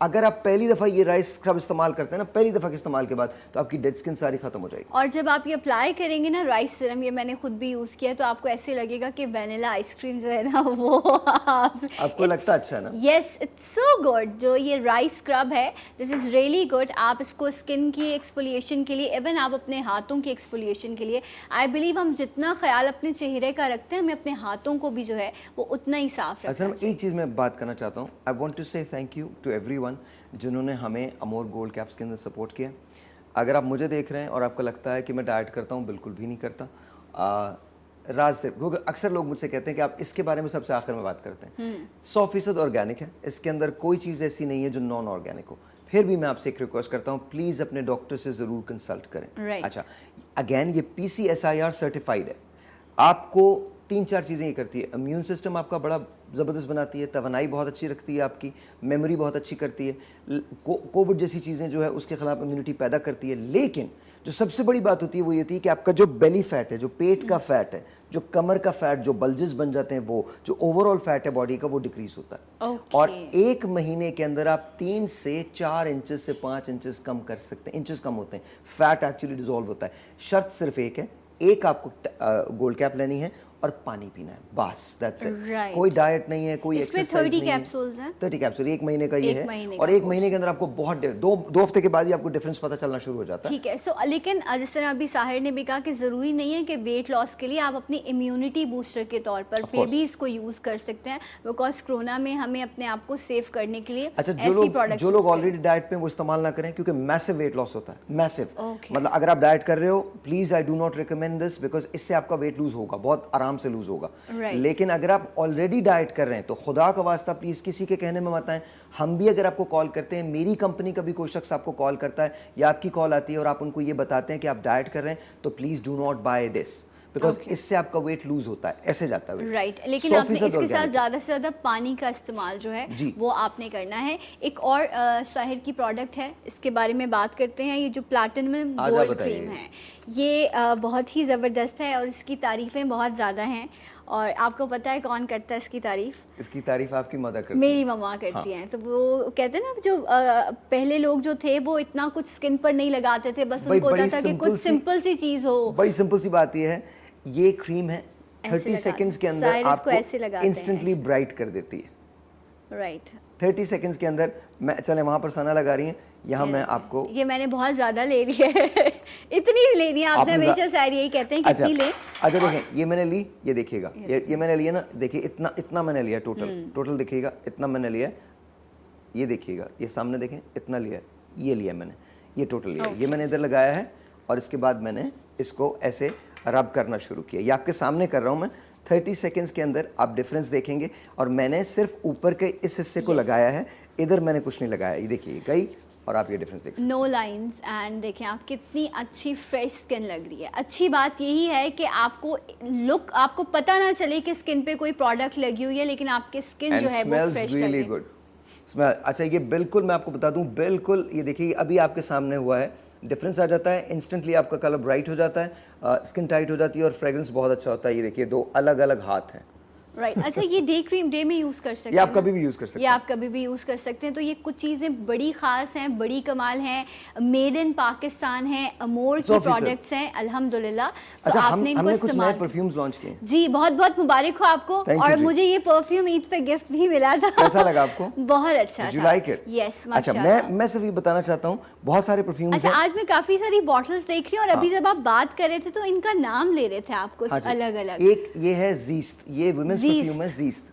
अगर आप पहली दफ़ा ये राइस स्क्रब इस्तेमाल करते हैं ना, पहली दफ़ा के इस्तेमाल के बाद, तो आपकी डेड स्किन सारी ख़त्म हो जाएगी।
और जब आप ये अप्लाई करेंगे ना राइस सिरम, ये मैंने खुद भी यूज़ किया, तो आपको ऐसे लगेगा कि वनीला आइसक्रीम जो है ना वो
आपको लगता अच्छा है ना?
Yes, it's so good. जो ये राइस स्क्रब है, दिस इज़ रियली गुड। आप इसको स्किन की एक्सफोलिएशन के लिए, इवन आप अपने हाथों की एक्सफोलिएशन के लिए, आई बिलीव हम जितना ख्याल अपने चेहरे का रखते हैं, हमें अपने हाथों को भी जो है वो उतना ही साफ
असल
रखना
में एक चीज़ मैं बात करना चाहता हूँ, आई वॉन्ट टू से थैंक यू टू एवरीवन जिन्होंने हमें अमोर गोल्ड कैप्स के अंदर सपोर्ट किया। अगर आप मुझे देख रहे हैं और आपको लगता है कि मैं डाइट करता हूँ, बिल्कुल भी नहीं करता। राज सिर्फ, क्योंकि अक्सर लोग मुझसे कहते हैं कि आप इसके बारे में सबसे आखिर में बात करते हैं। 100% ऑर्गेनिक है, इसके अंदर कोई चीज़ ऐसी नहीं है जो नॉन ऑर्गेनिक हो। फिर भी मैं आपसे एक रिक्वेस्ट करता हूँ, प्लीज़ अपने डॉक्टर से ज़रूर कंसल्ट करें।
Right.
अच्छा, अगेन ये PCSIR सर्टिफाइड है। आपको 3-4 चीज़ें ये करती है। इम्यून सिस्टम आपका बड़ा ज़बरदस्त बनाती है, तवानाई बहुत अच्छी रखती है, आपकी मेमोरी बहुत अच्छी करती है, कोविड जैसी चीज़ें जो है उसके खिलाफ इम्यूनिटी पैदा करती है। लेकिन जो सबसे बड़ी बात होती है वो ये थी कि आपका जो बेली फैट है, जो पेट का फैट है, जो कमर का फैट, जो बल्जेस बन जाते हैं, वो जो ओवरऑल फैट है बॉडी का, वो डिक्रीज होता है।
Okay.
और 1 महीने के अंदर आप 3 से 4 इंचेस से 5 इंचेस कम कर सकते हैं। इंचेस कम होते हैं, फैट एक्चुअली डिसॉल्व होता है। शर्त सिर्फ एक है, एक आपको गोल्ड कैप लेनी है और पानी पीना है, बस दैट्स इट।
Right.
कोई डाइट नहीं है, कोई
इसमें
एक्सरसाइज
30
नहीं है।
कैप्सूल्स हैं?
30 कैप्सूल 1 महीने का ये
एक
है,
महीने
और
का
1 महीने के अंदर आपको बहुत दो हफ्ते के बाद ही आपको डिफरेंस पता चलना शुरू हो जाता है।
ठीक है। सो लेकिन जिस तरह अभी साहिर ने भी कहा कि ज़रूरी नहीं है कि वेट लॉस के लिए आप अपनी इम्यूनिटी बूस्टर के तौर पर
Of
पे
course.
भी इसको यूज़ कर सकते हैं, बिकॉज कोरोना में हमें अपने आप को सेव करने के लिए
अच्छा,
ऐसी प्रोडक्ट
जो लोग ऑलरेडी डाइट पे वो इस्तेमाल ना करें, क्योंकि मैसिव वेट लॉस होता है, मैसिव।
Okay.
मतलब अगर आप डाइट कर रहे हो, please I do not recommend this, because इससे आपका वेट लूज होगा, बहुत आराम से लूज होगा।
Right.
लेकिन अगर आप ऑलरेडी डाइट कर रहे हैं तो खुदा का वास्ता प्लीज किसी के कहने में मत आएं। हम भी अगर आपको कॉल करते हैं, मेरी कंपनी का भी कोई शख्स आपको कॉल करता है या आपकी कॉल आती है और आप उनको ये बताते हैं कि आप डाइट कर रहे हैं, तो please do not buy this, because इससे आपका वेट लूज होता है, ऐसे जाता है weight।
राइट। लेकिन
100%
आपने इसके साथ
organic।
ज़्यादा से ज़्यादा पानी का इस्तेमाल जो है
जी।
वो आपने करना है। एक और साहिर की प्रोडक्ट है, इसके बारे में बात करते हैं। ये जो प्लैटिनम
आजा
गोल्ड
बताइए।
क्रीम है, ये बहुत ही ज़बरदस्त है और इसकी तारीफ़ें बहुत ज़्यादा हैं। और आपको पता है कौन करता है इसकी तारीफ़?
इसकी तारीफ आपकी मदर करती है।
मेरी मम्मा करती हैं। तो वो कहते हैं ना, जो पहले लोग जो थे वो इतना कुछ स्किन पर नहीं लगाते थे, बस
भाई
उनको होता
बड़ी
था कि
simple
कुछ
सी-
सिंपल सी चीज़ हो।
बड़ी सिंपल सी बात ये है, ये क्रीम है
ऐसे
30
लगा-
सेकंड्स के अंदर
साइरस को ऐसे
आपको
लगाते हैं,
इंस्टेंटली ब्राइट कर देती है।
राइट।
30 सेकंड्स के अंदर मैं, चले वहां पर सना लगा रही हैं, यहाँ मैं आपको
ये मैंने बहुत ज़्यादा ले ली है। इतनी ले ली है आपने,
आपने
हमेशा शायद यही कहते हैं कि
अच्छा,
इतनी ले।
अच्छा देखें, ये मैंने ली, ये देखिएगा, ये मैंने लिया ना, देखिए इतना मैंने लिया टोटल देखिएगा, इतना मैंने लिया, ये देखिएगा, ये सामने देखें, इतना लिया, ये लिया मैंने, ये टोटल लिया, ये मैंने इधर लगाया है और इसके बाद मैंने इसको ऐसे रब करना शुरू किया। ये आपके सामने कर रहा हूँ मैं। 30 सेकंड्स के अंदर आप डिफरेंस देखेंगे। और मैंने सिर्फ ऊपर के इस हिस्से को लगाया है, इधर मैंने कुछ नहीं लगाया। ये देखिए गई, और आप ये डिफरेंस देख सकते
नो लाइंस। एंड देखें आप कितनी अच्छी फ्रेश स्किन लग रही है। अच्छी बात यही है कि आपको पता ना चले कि स्किन पे कोई प्रोडक्ट लगी हुई है, लेकिन आपकी स्किन जो है वो फ्रेश
रियली
लगे।
Good smell. अच्छा, ये बिल्कुल मैं आपको बता दूं, बिल्कुल ये देखिए अभी आपके सामने हुआ है, डिफरेंस आ जाता है इंस्टेंटली, आपका कलर ब्राइट हो जाता है, स्किन टाइट हो जाती है और फ्रेग्रेंस बहुत अच्छा होता है। ये देखिए 2 अलग अलग हाथ हैं।
राइट। अच्छा, ये डे क्रीम डे में यूज़ कर सकते हैं?
ये आप
ना?
कभी भी यूज़ कर सकते
ये
हैं।
आप कभी भी यूज़ कर सकते हैं। तो ये कुछ चीज़ें बड़ी ख़ास हैं, बड़ी कमाल हैं, मेड इन पाकिस्तान हैं, अमोर की
100%
प्रोडक्ट्स हैं अल्हम्दुलिल्लाह। So
अच्छा,
आपने इनको
हमने कुछ नए
इस्तेमाल
परफ्यूम्स लॉन्च किए।
जी, बहुत बहुत मुबारक हो आपको।
Thank you
और
जी।
मुझे ये परफ्यूम ईद पे गिफ्ट भी मिला था।
कैसा लगा आपको?
बहुत अच्छा
Did you
था।
like it?
यस,
अच्छा,
माशाल्लाह।
मैं सिर्फ ये बताना चाहता हूँ, बहुत सारे परफ्यूम्स
अच्छा,
हैं।
आज मैं काफ़ी सारी बॉटल्स देख रही हूँ और अभी जब आप बात कर रहे थे तो इनका नाम ले रहे थे आप कुछ
हाँ जी।
अलग अलग।
एक ये है जीस्ट, ये वुमेन्स
जीस्ट।
परफ्यूम है।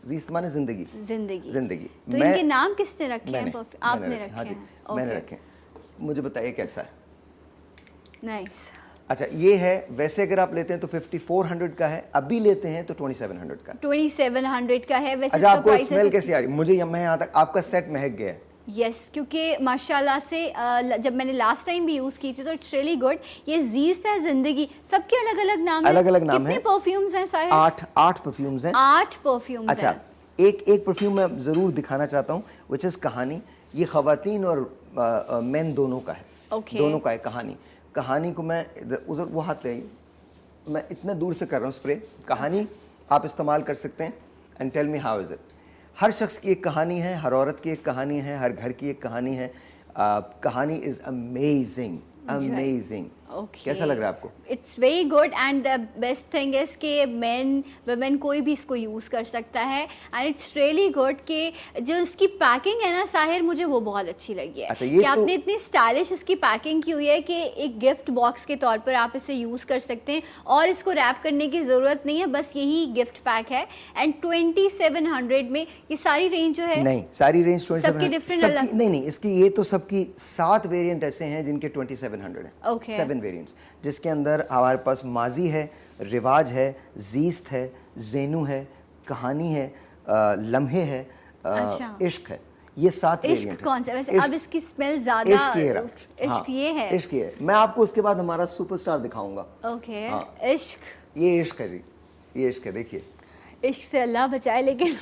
जीस्ट माने जिंदगी।
जिंदगी। तो
मैं-
इनके नाम किसने रखे हैं?
मैंने
आपने
मैंने
रखे
हाँ जी,
हैं?
मैंने
ओके,
रखे। मुझे बताइए कैसा है।
नाइस।
अच्छा, ये है, वैसे अगर आप लेते हैं तो 5400 का है, अभी लेते हैं तो 2700 का है।
2700 का है। वैसे
अच्छा,
इसका
आपको
प्राइस
स्मेल कैसी आ रही? मुझे मैं यहाँ तक आपका सेट महक गया है।
यस, क्योंकि माशाल्लाह से जब मैंने लास्ट टाइम भी यूज़ की थी तो इट्स रियली गुड। ये जीस्ट है, जिंदगी, सबके अलग अलग नाम हैं।
अलग-अलग नाम
कितने
हैं।
परफ्यूम्स हैं साहिर?
8 परफ्यूम्स हैं।
8 परफ्यूम्स
अच्छा,
हैं।
एक परफ्यूम मैं ज़रूर दिखाना चाहता हूँ, विच इज़ कहानी। ये ख़वातीन और मेन दोनों का है।
Okay.
दोनों का है कहानी को मैं उधर वो हाथ ले आइए, मैं इतने दूर से कर रहा हूँ स्प्रे। कहानी आप इस्तेमाल कर सकते हैं and tell me how is it. हर शख्स की एक कहानी है, हर औरत की एक कहानी है, हर घर की एक कहानी है। कहानी इज़ अमेजिंग।
Okay.
कैसा लग रहा है आपको?
It's very good and the best thing is कि मेन वुमेन कोई भी इसको यूज़ कर सकता है। एंड इट्स रियली गुड कि जो इसकी पैकिंग है ना साहिर, मुझे वो बहुत अच्छी लगी है।
अच्छा, ये
कि
तो-
आपने इतनी स्टाइलिश इसकी पैकिंग की हुई है कि एक गिफ्ट बॉक्स के तौर पर आप इसे यूज़ कर सकते हैं और इसको रैप करने की ज़रूरत नहीं है, बस यही गिफ्ट पैक है। एंड 2700 में ये सारी रेंज जो है,
नहीं, सारी रेंज 2700
सबकी different
सबकी
अलग-
नहीं, इसकी ये तो सबकी 7 वेरिएंट ऐसे हैं जिनके 2700 हैं।
Okay.
7
7 वेरिएंट्स, जिसके अंदर हमारे पास माजी है, रिवाज है, जीस्त है, ज़ेनू है, कहानी है, लम्हे है,
अच्छा।
इश्क है। ये 7 वेरिएंट
इश्क कौन सा वैसे? अब इसकी स्मेल ज्यादा
इश्क ये रहा।
इश्क ये है।
इश्क ये है। मैं आपको उसके बाद हमारा सुपरस्टार दिखाऊंगा।
ओके।
हाँ।
इश्क,
ये इश्क है जी, ये इश्क है, देखिए।
इश्क से अल्लाह बचाए, लेकिन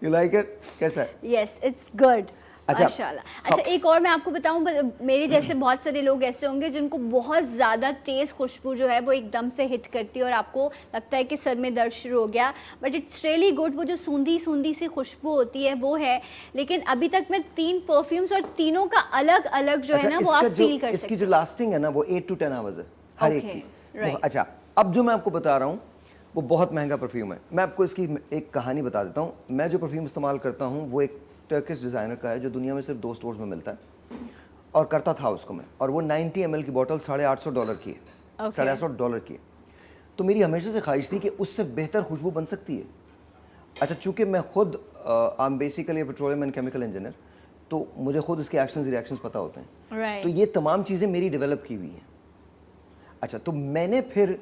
यू लाइक इट? कैसा है?
Yes, it's good.
अच्छा।
माशाल्लाह। अच्छा, एक और मैं आपको बताऊं, मेरे जैसे बहुत सारे लोग ऐसे होंगे जिनको बहुत ज़्यादा तेज़ खुशबू जो है वो एकदम से हिट करती है और आपको लगता है कि सर में दर्द शुरू हो गया, बट इट्स रियली गुड। वो जो सूंधी सूंधी सी खुशबू होती है वो है। लेकिन अभी तक मैं 3 परफ्यूम्स और तीनों का अलग अलग जो है ना वो आप फील कर
इसकी
सकते
जो लास्टिंग है ना वो 8 to 10 आवर्स है हर एक की।
right.
अच्छा, अब जो मैं आपको बता रहा हूँ वो बहुत महंगा परफ्यूम है। मैं आपको इसकी एक कहानी बता देता हूँ। मैं जो परफ्यूम इस्तेमाल करता हूँ वो एक टर्किश डिज़ाइनर का है जो दुनिया में सिर्फ 2 स्टोर्स में मिलता है, और करता था उसको मैं, और वो 90 ml की बॉटल $850 की है। $850 की है। तो मेरी हमेशा से ख्वाहिश थी कि उससे बेहतर खुशबू बन सकती है। अच्छा, चूँकि मैं खुद I am basically petroleum and chemical engineer, तो मुझे खुद इसके एक्शंस रिएक्शंस पता होते हैं।
Right.
तो ये तमाम चीज़ें मेरी डेवलप की हुई हैं। अच्छा, तो मैंने फिर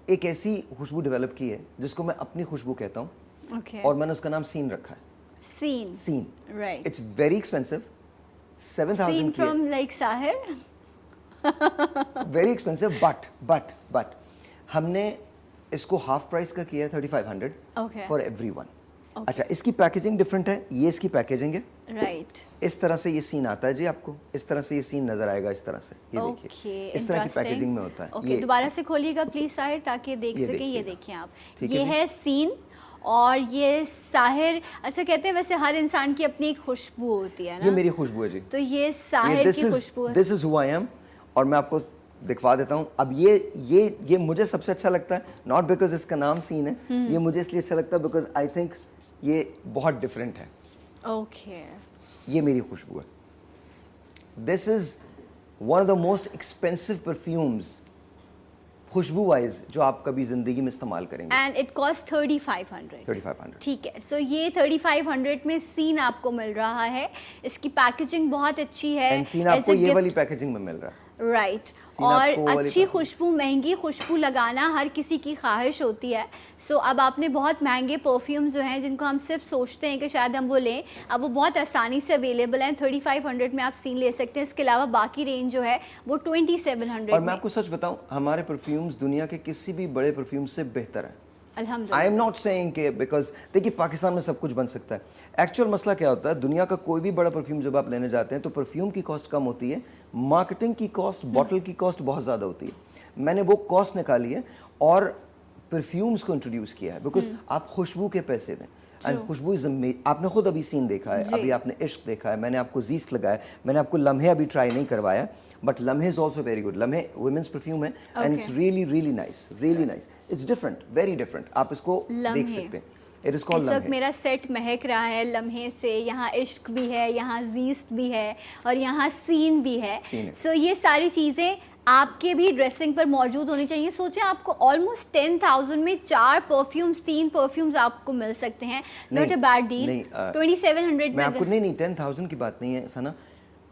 एक ऐसी खुशबू डेवलप की है जिसको मैं अपनी खुशबू कहता हूँ,
ओके।
और मैंने उसका नाम सीन रखा है।
Scene.
Scene,
right.
It's very expensive, 7,000
scene
की है।
From like Sahir.
Very expensive, but हमने इसको हाफ प्राइस का किया है, 3,500
Okay.
For everyone. अच्छा, इसकी पैकेजिंग डिफरेंट है। ये इसकी पैकेजिंग है।
राइट।
इस तरह से ये सीन आता है जी, आपको इस तरह से ये सीन नजर आएगा, इस तरह से। ये
ओके,
देखिए, इस तरह की पैकेजिंग में होता है।
ओके,
ये
दोबारा से खोलिएगा प्लीज साहिर, ताकि ये देख
ये
सके। ये
देखिएगा।
देखिए आप,
ठीक है
ये
जी।
है सीन और ये साहिर। अच्छा, कहते हैं वैसे हर इंसान की अपनी एक खुशबू होती है
ये
ना,
मेरी खुशबू है जी।
तो ये साहिर की खुशबू है।
This is who I am, और मैं आपको दिखवा देता हूँ। अब ये मुझे सबसे अच्छा लगता है, नॉट बिकॉज इसका नाम सीन है, ये मुझे इसलिए अच्छा लगता है बिकॉज आई थिंक ये बहुत डिफरेंट है।
ओके।
ये मेरी खुशबू है। This is one of the most expensive perfumes खुशबू वाइज जो आप कभी जिंदगी में इस्तेमाल करेंगे।
And it cost 3,500।
3,500।
ठीक है, सो ये 3,500 में सीन आपको मिल रहा है। इसकी पैकेजिंग बहुत अच्छी है।
एंड सीन आपको ये वाली पैकेजिंग में मिल रहा है।
राइट।
सीन
और
आपको वो वाली
अच्छी
पैकेजिंग।
खुशबू, महंगी खुशबू लगाना हर किसी की ख्वाहिश होती है। सो अब आपने बहुत महंगे परफ्यूम जो हैं जिनको हम सिर्फ सोचते हैं कि शायद हम वो लें, अब वो बहुत आसानी से अवेलेबल हैं। 3,500 में आप सीन ले सकते हैं। इसके अलावा बाकी रेंज जो है वो 2,700
और मैं
में।
आपको सच बताऊं, हमारे परफ्यूम्स दुनिया के किसी भी बड़े परफ्यूम से बेहतर है।
अल्हम्दुलिल्लाह।
आई एम नॉट सेइंग कि बिकॉज देखिए पाकिस्तान में सब कुछ बन सकता है। एक्चुअल मसला क्या होता है, दुनिया का कोई भी बड़ा परफ्यूम जब आप लेने जाते हैं तो परफ्यूम की कॉस्ट कम होती है, मार्केटिंग की कॉस्ट, बॉटल की कॉस्ट बहुत ज़्यादा होती है। मैंने वो कॉस्ट निकाली है और परफ्यूम्स को इंट्रोड्यूस किया है बिकॉज आप खुशबू के पैसे दें। एंड खुशबू इज आपने खुद अभी सीन देखा है, अभी आपने इश्क देखा है, मैंने आपको जीस्त लगाया, मैंने आपको लम्हे अभी ट्राई नहीं करवाया, बट लम्हे इज ऑल्सो वेरी गुड। लम्हे वुमेन्स परफ्यूम है and it's really really nice, really nice. It's different, very different. आप इसको देख सकते हैं। इट इज कॉल्ड
इस वक्त
लम्हे।
मेरा सेट महक रहा है लम्हे से। यहाँ इश्क भी है, यहाँ जीस्त भी है और यहाँ सीन भी है।
सीन है।
सो ये सारी चीज़ें आपके भी ड्रेसिंग पर मौजूद होनी चाहिए। सोचें, आपको ऑलमोस्ट 10,000 में 4 परफ्यूम्स, 3 परफ्यूम्स आपको मिल सकते हैं। Not a bad deal.
नहीं,
2,700
मैं
में
आपको
अगर-
नहीं 10,000 की बात नहीं है सना।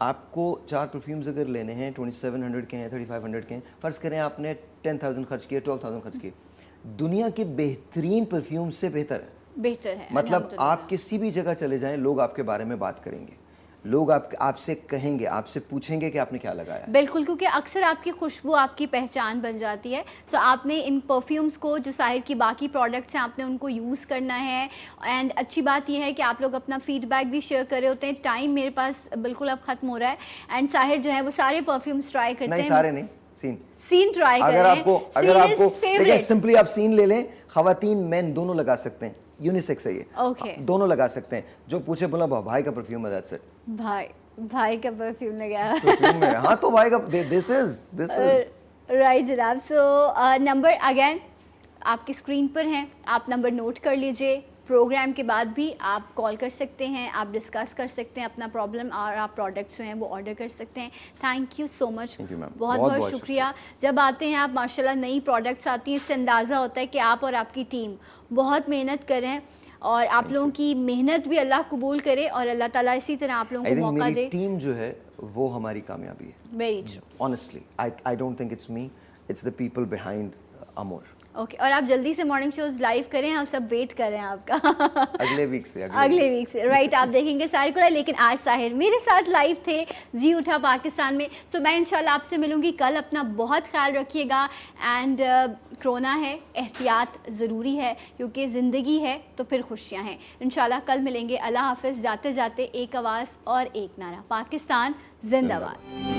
आपको 4 परफ्यूम्स अगर लेने हैं, 2,700 के हैं, 3,500 के हैं, फ़र्ज़ करें आपने 10,000 खर्च किए, 12,000 खर्च किए, दुनिया के बेहतरीन परफ्यूम से बेहतर है।
बेहतर है।
मतलब
अल्हम्दुलिल्लाह।
आप किसी भी जगह चले जाएं, लोग आपके बारे में बात करेंगे, लोग आपसे कहेंगे, आपसे पूछेंगे कि आपने क्या लगाया है।
बिल्कुल, क्योंकि अक्सर आपकी खुशबू आपकी पहचान बन जाती है। सो आपने इन परफ्यूम्स को, जो साहिर की बाकी प्रोडक्ट्स हैं, आपने उनको यूज़ करना है। एंड अच्छी बात यह है कि आप लोग अपना फीडबैक भी शेयर कर रहे होते हैं। टाइम मेरे पास बिल्कुल अब ख़त्म हो रहा है। एंड साहिर जो है वो सारे परफ्यूम्स ट्राई करते
नहीं,
हैं।
सारे नहीं, सीन।
सीन ट्राई कर
अगर
रहे हैं।
आपको
Scene is
देखिए,
favorite।
सिंपली आप सीन ले लें, खवातीन मैन दोनों लगा सकते हैं, यूनिसेक्स है ये।
Okay.
दोनों लगा सकते हैं। जो पूछे बोला भाई का परफ्यूम है, दैट्स इट।
भाई का परफ्यूम लगाया।
परफ्यूम है, हाँ तो भाई का दिस इज
राइट जनाब। सो नंबर अगेन आपकी स्क्रीन पर हैं, आप नंबर नोट कर लीजिए। प्रोग्राम के बाद भी आप कॉल कर सकते हैं, आप डिस्कस कर सकते हैं अपना प्रॉब्लम, और आप प्रोडक्ट्स जो हैं वो ऑर्डर कर सकते हैं। Thank you so much,
Thank you, ma'am.
बहुत
बहुत
बहुत शुक्रिया। जब आते हैं आप, माशाल्लाह नई प्रोडक्ट्स आती हैं, इससे अंदाज़ा होता है कि आप और आपकी टीम बहुत मेहनत कर रहे हैं। और आप लोगों की मेहनत भी अल्लाह कबूल करे और अल्लाह ताला इसी तरह आप लोगों
आई
को
थिंक
मौका
मेरी
दे।
टीम जो है वो हमारी कामयाबी है।
Very true.
Honestly I don't think it's me, it's the people behind Amore.
Okay, और आप जल्दी से मॉर्निंग शोज लाइव करें, हम सब वेट कर रहे हैं आपका।
अगले वीक से
अगले वीक से राइट, आप देखेंगे साहिर को। लेकिन आज साहिर मेरे साथ लाइव थे जी उठा पाकिस्तान में। सो मैं इंशाल्लाह आपसे मिलूंगी कल। अपना बहुत ख्याल रखिएगा एंड कोरोना है, एहतियात ज़रूरी है क्योंकि ज़िंदगी है तो फिर खुशियाँ हैं। इंशाल्लाह कल मिलेंगे। अल्लाह हाफ़िज़। जाते जाते एक आवाज़ और एक नारा, पाकिस्तान जिंदाबाद।